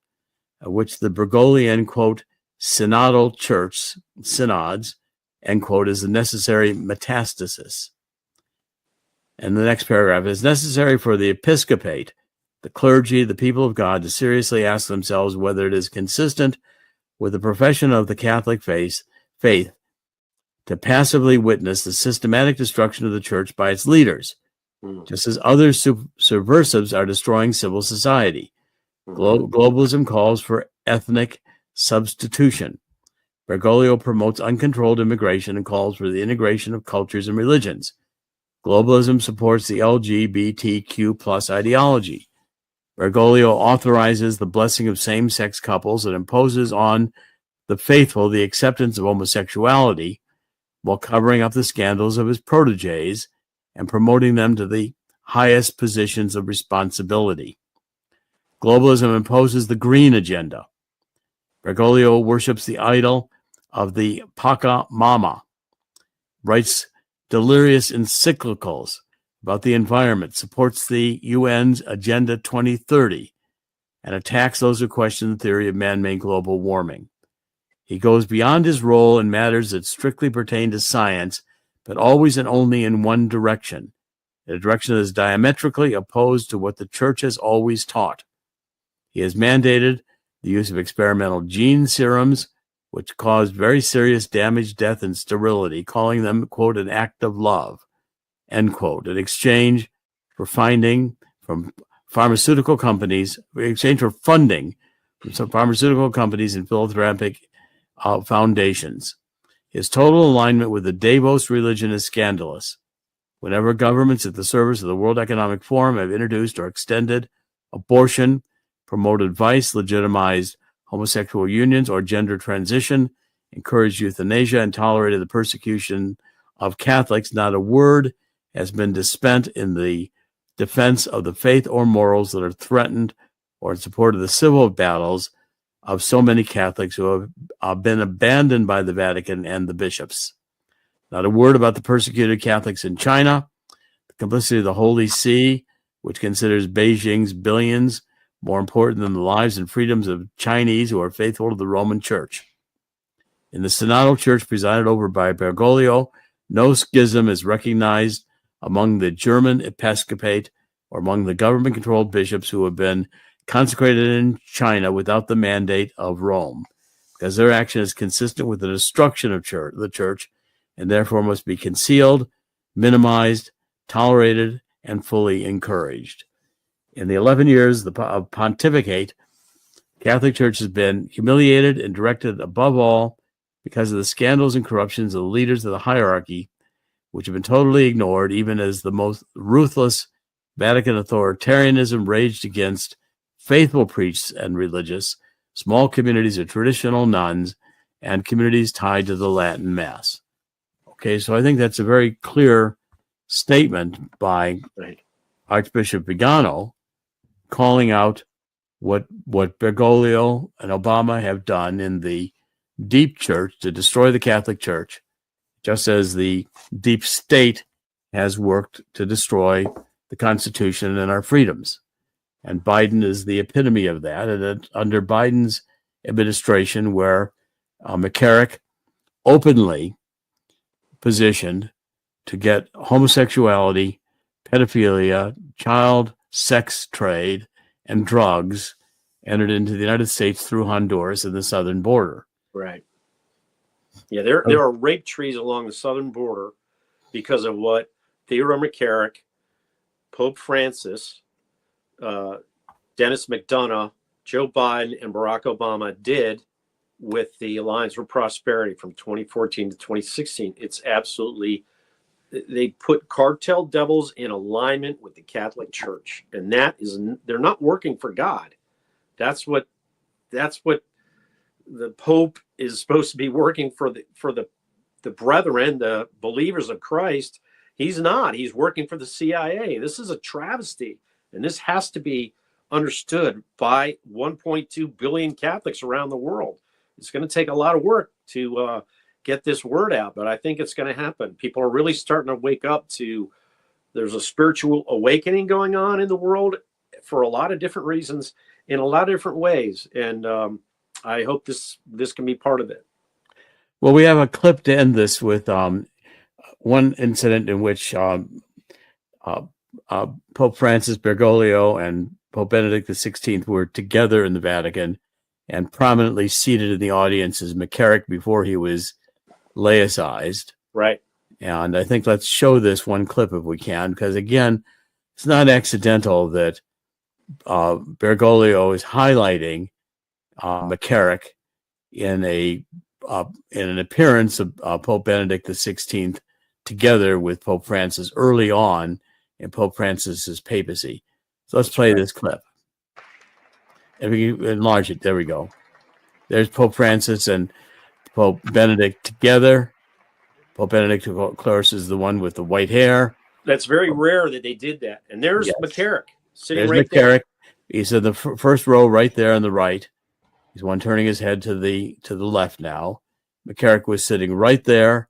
Speaker 2: of which the Bergoglian, quote, synodal church, synods, end quote, is the necessary metastasis. And the next paragraph is necessary for the episcopate, the clergy, the people of God, to seriously ask themselves whether it is consistent with the profession of the Catholic faith to passively witness the systematic destruction of the church by its leaders, just as other subversives are destroying civil society. Globalism calls for ethnic substitution. Bergoglio promotes uncontrolled immigration and calls for the integration of cultures and religions. Globalism supports the LGBTQ plus ideology. Bergoglio authorizes the blessing of same-sex couples and imposes on the faithful the acceptance of homosexuality while covering up the scandals of his proteges and promoting them to the highest positions of responsibility. Globalism imposes the green agenda. Bergoglio worships the idol of the Pachamama, writes delirious encyclicals about the environment, supports the UN's Agenda 2030, and attacks those who question the theory of man-made global warming. He goes beyond his role in matters that strictly pertain to science, but always and only in one direction, a direction that is diametrically opposed to what the Church has always taught. He has mandated the use of experimental gene serums, which cause very serious damage, death, and sterility, calling them, quote, an act of love, end quote, in exchange for funding from pharmaceutical companies and philanthropic foundations. His total alignment with the Davos religion is scandalous. Whenever governments at the service of the World Economic Forum have introduced or extended abortion, promoted vice, legitimized homosexual unions or gender transition, encouraged euthanasia, and tolerated the persecution of Catholics, not a word has been spent in the defense of the faith or morals that are threatened or in support of the civil battles of so many Catholics who have been abandoned by the Vatican and the bishops. Not a word about the persecuted Catholics in China, the complicity of the Holy See, which considers Beijing's billions more important than the lives and freedoms of Chinese who are faithful to the Roman Church. In the Synodal Church presided over by Bergoglio, no schism is recognized among the German episcopate or among the government-controlled bishops who have been consecrated in China without the mandate of Rome, because their action is consistent with the destruction of the church and therefore must be concealed, minimized, tolerated, and fully encouraged. In the 11 years of pontificate, the Catholic Church has been humiliated and directed above all because of the scandals and corruptions of the leaders of the hierarchy, which have been totally ignored, even as the most ruthless Vatican authoritarianism raged against faithful priests and religious, small communities of traditional nuns, and communities tied to the Latin Mass. Okay, so I think that's a very clear statement by Archbishop Vigano calling out what Bergoglio and Obama have done in the deep church to destroy the Catholic Church, just as the deep state has worked to destroy the Constitution and our freedoms. And Biden is the epitome of that. And under Biden's administration, where McCarrick openly positioned to get homosexuality, pedophilia, child sex trade, and drugs entered into the United States through Honduras and the southern border.
Speaker 3: Right. Yeah, there are rape trees along the southern border because of what Theodore McCarrick, Pope Francis, Dennis McDonough, Joe Biden, and Barack Obama did with the Alliance for Prosperity from 2014 to 2016. It's absolutely, they put cartel devils in alignment with the Catholic Church, and that is, they're not working for God. That's what the Pope is supposed to be working for the brethren, the believers of Christ. He's not. He's working for the CIA. This is a travesty, and this has to be understood by 1.2 billion Catholics around the world. It's going to take a lot of work to get this word out, but I think it's going to happen. People are really starting to wake up to, there's a spiritual awakening going on in the world for a lot of different reasons, in a lot of different ways. And I hope this can be part of it.
Speaker 2: Well, we have a clip to end this with one incident in which Pope Francis, Bergoglio, and Pope Benedict XVI were together in the Vatican, and prominently seated in the audience is McCarrick before he was laicized.
Speaker 3: Right.
Speaker 2: And I think let's show this one clip if we can, because again, it's not accidental that Bergoglio is highlighting McCarrick in an appearance of Pope Benedict XVI together with Pope Francis early on in Pope Francis's papacy. So let's play this clip. If we enlarge it, there we go. There's Pope Francis and Pope Benedict together. Pope Benedict, of course, is the one with the white hair.
Speaker 3: That's very rare that they did that. And there's
Speaker 2: Yes.
Speaker 3: McCarrick sitting
Speaker 2: There's
Speaker 3: right
Speaker 2: McCarrick.
Speaker 3: there.
Speaker 2: He's in the first row right there on the right. He's one turning his head to the left now. McCarrick was sitting right there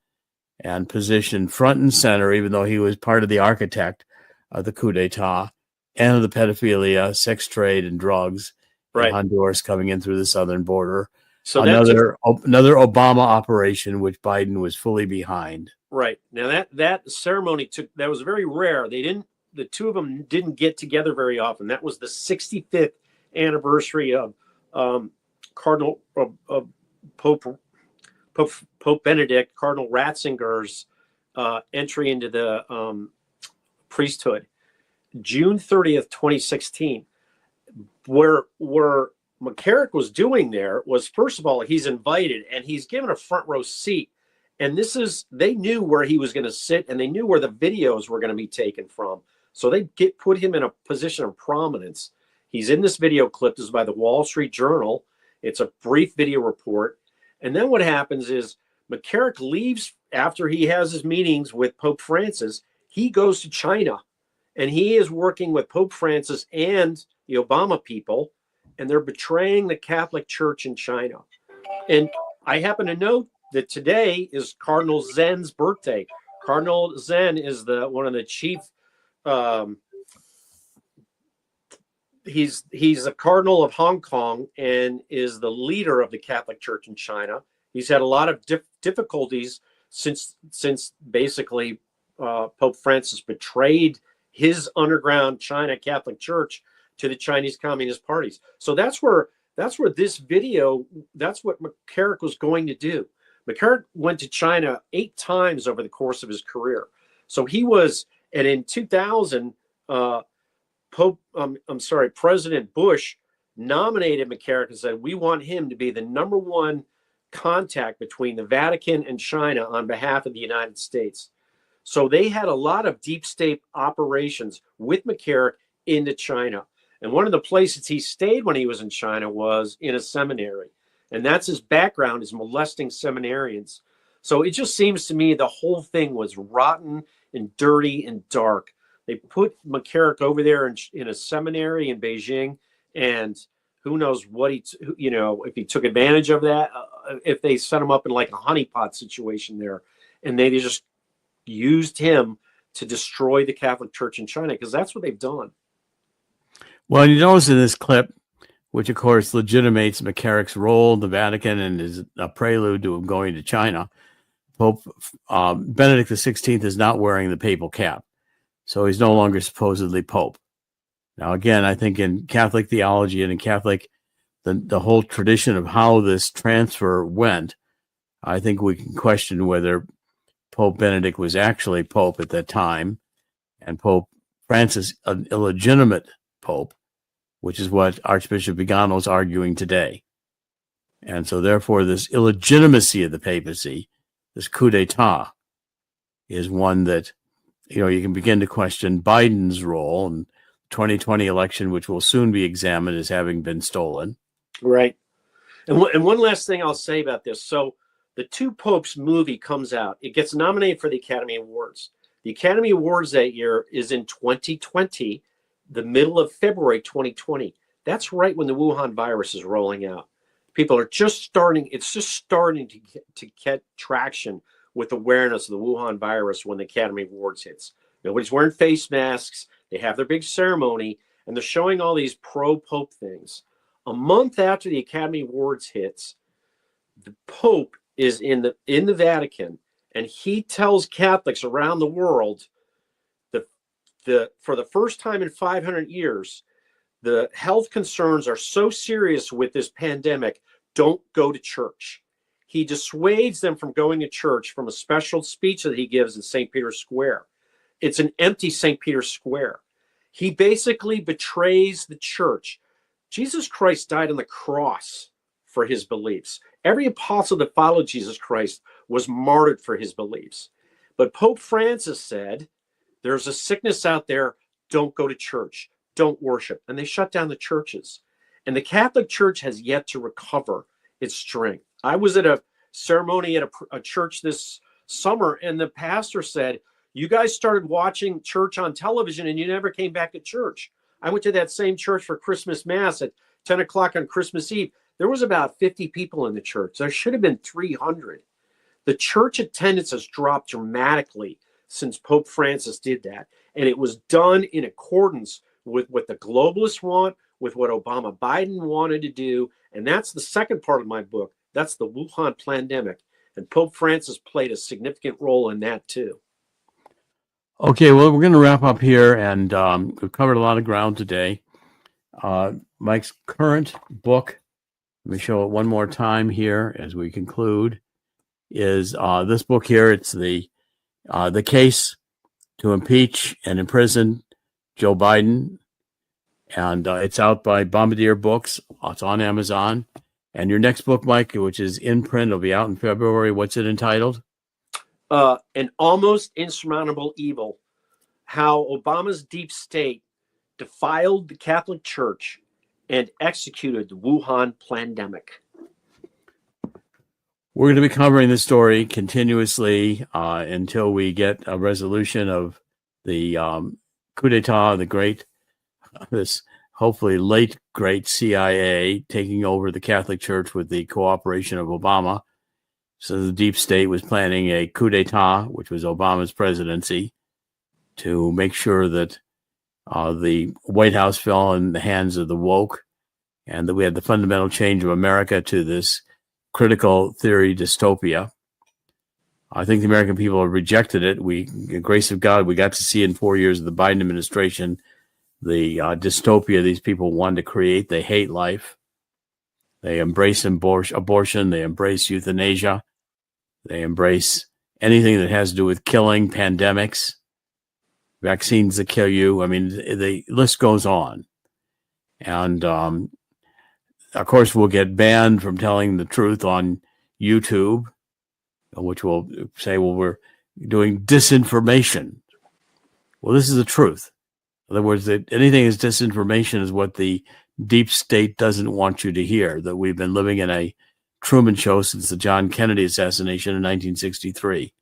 Speaker 2: and positioned front and center, even though he was part of the architect of the coup d'etat and of the pedophilia, sex trade, and drugs in Honduras coming in through the southern border. So another Obama operation, which Biden was fully behind.
Speaker 3: Right. Now that ceremony that was very rare. The two of them didn't get together very often. That was the 65th anniversary of Cardinal Pope Benedict, Cardinal Ratzinger's entry into the priesthood, June 30th, 2016. Where McCarrick was doing there was, first of all, he's invited and he's given a front row seat. And they knew where he was going to sit, and they knew where the videos were going to be taken from. So they put him in a position of prominence. He's in this video clip. This is by the Wall Street Journal. It's a brief video report. And then what happens is McCarrick leaves after he has his meetings with Pope Francis. He goes to China, and he is working with Pope Francis and the Obama people, and they're betraying the Catholic Church in China. And I happen to know that today is Cardinal Zen's birthday. Cardinal Zen is one of the chief. He's a cardinal of Hong Kong and is the leader of the Catholic Church in China. He's had a lot of difficulties since basically Pope Francis betrayed his underground China Catholic Church to the Chinese Communist parties. So that's where this video, that's what McCarrick was going to do. McCarrick went to China 8 times over the course of his career. So he was, and in 2000, President Bush nominated McCarrick and said, we want him to be the #1 contact between the Vatican and China on behalf of the United States. So they had a lot of deep state operations with McCarrick into China. And one of the places he stayed when he was in China was in a seminary. And that's his background, is molesting seminarians. So it just seems to me the whole thing was rotten and dirty and dark. They put McCarrick over there in a seminary in Beijing, and who knows what if he took advantage of that, if they set him up in like a honeypot situation there, and they just used him to destroy the Catholic Church in China, because that's what they've done.
Speaker 2: Well, you notice in this clip, which of course legitimates McCarrick's role in the Vatican and is a prelude to him going to China, Pope Benedict XVI is not wearing the papal cap. So he's no longer supposedly Pope. Now, again, I think in Catholic theology and in Catholic, the whole tradition of how this transfer went, I think we can question whether Pope Benedict was actually Pope at that time and Pope Francis an illegitimate Pope, which is what Archbishop Vigano is arguing today. And so therefore this illegitimacy of the papacy, this coup d'etat, is one that, you can begin to question Biden's role in the 2020 election, which will soon be examined as having been stolen.
Speaker 3: Right. And one last thing I'll say about this. So the Two Popes movie comes out. It gets nominated for the Academy Awards. The Academy Awards that year is in 2020, the middle of February 2020. That's right when the Wuhan virus is rolling out. People are just starting to get traction with awareness of the Wuhan virus when the Academy Awards hits. Nobody's wearing face masks. They have their big ceremony, and they're showing all these pro-Pope things. A month after the Academy Awards hits, the Pope is in the Vatican, and he tells Catholics around the world for the first time in 500 years, the health concerns are so serious with this pandemic, don't go to church. He dissuades them from going to church from a special speech that he gives in St. Peter's Square. It's an empty St. Peter's Square. He basically betrays the church. Jesus Christ died on the cross for his beliefs. Every apostle that followed Jesus Christ was martyred for his beliefs. But Pope Francis said, there's a sickness out there, don't go to church, don't worship. And they shut down the churches. And the Catholic Church has yet to recover its strength. I was at a ceremony at a church this summer, and the pastor said, You guys started watching church on television and you never came back to church. I went to that same church for Christmas Mass at 10 o'clock on Christmas Eve. There was about 50 people in the church. There should have been 300. The church attendance has dropped dramatically since Pope Francis did that. And it was done in accordance with what the globalists want, with what Obama Biden wanted to do. And that's the second part of my book. That's the Wuhan pandemic. And Pope Francis played a significant role in that too.
Speaker 2: Okay, well, we're going to wrap up here, and we've covered a lot of ground today. Mike's current book, let me show it one more time here as we conclude, is this book here. It's the case to impeach and imprison Joe Biden, and it's out by Bombardier Books. It's on Amazon. And your next book, Mike, which is in print, will be out in February. What's it entitled?
Speaker 3: An Almost Insurmountable Evil: How Obama's Deep State Defiled the Catholic Church and Executed the Wuhan Pandemic.
Speaker 2: We're going to be covering this story continuously until we get a resolution of the coup d'etat, this hopefully late great CIA taking over the Catholic Church with the cooperation of Obama. So the deep state was planning a coup d'etat, which was Obama's presidency, to make sure that the White House fell in the hands of the woke, and that we had the fundamental change of America to this critical theory dystopia. I think the American people have rejected it. The grace of God, we got to see in 4 years of the Biden administration the dystopia these people wanted to create. They hate life. They embrace abortion. They embrace euthanasia. They embrace anything that has to do with killing, pandemics, vaccines that kill you. I mean, the list goes on. And, of course, we'll get banned from telling the truth on YouTube, which will say, well, we're doing disinformation. Well, this is the truth. In other words, that anything is disinformation is what the deep state doesn't want you to hear, that we've been living in a Truman Show since the John Kennedy assassination in 1963.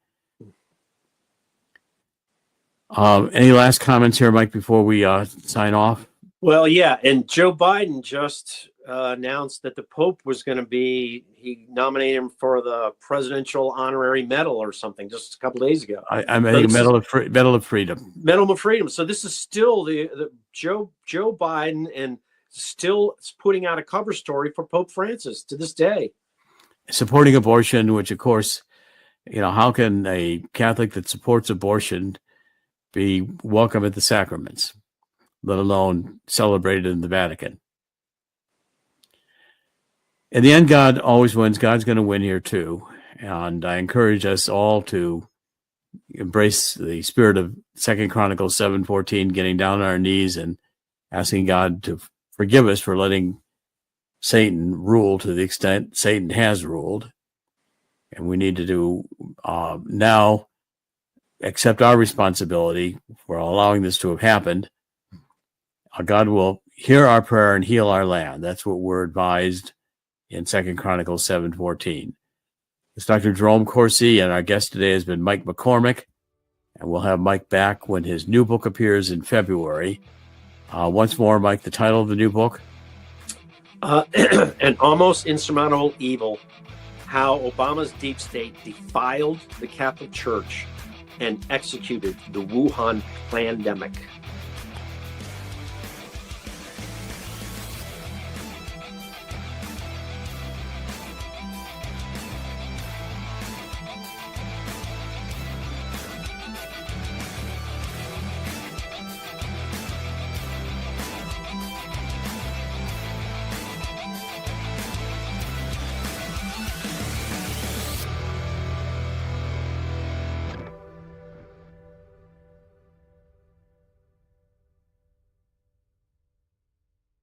Speaker 2: Any last comments here, Mike, before we sign off?
Speaker 3: Well, yeah, and Joe Biden just announced that the Pope was going to he nominated him for the Presidential Honorary Medal or something just a couple of days ago.
Speaker 2: I think Medal of Freedom.
Speaker 3: Medal of Freedom. So this is still the Joe Biden, and still putting out a cover story for Pope Francis to this day.
Speaker 2: Supporting abortion, which, of course, how can a Catholic that supports abortion be welcome at the sacraments, let alone celebrated in the Vatican? In the end, God always wins. God's going to win here too. And I encourage us all to embrace the spirit of 2 Chronicles 7:14, getting down on our knees and asking God to forgive us for letting Satan rule to the extent Satan has ruled. And we need to do now accept our responsibility for allowing this to have happened. God will hear our prayer and heal our land. That's what we're advised in 2 Chronicles 7:14. It's Dr. Jerome Corsi, and our guest today has been Mike McCormick. And we'll have Mike back when his new book appears in February. Once more, Mike, the title of the new book?
Speaker 3: An Almost Insurmountable Evil: How Obama's Deep State Defiled the Catholic Church and Executed the Wuhan Pandemic.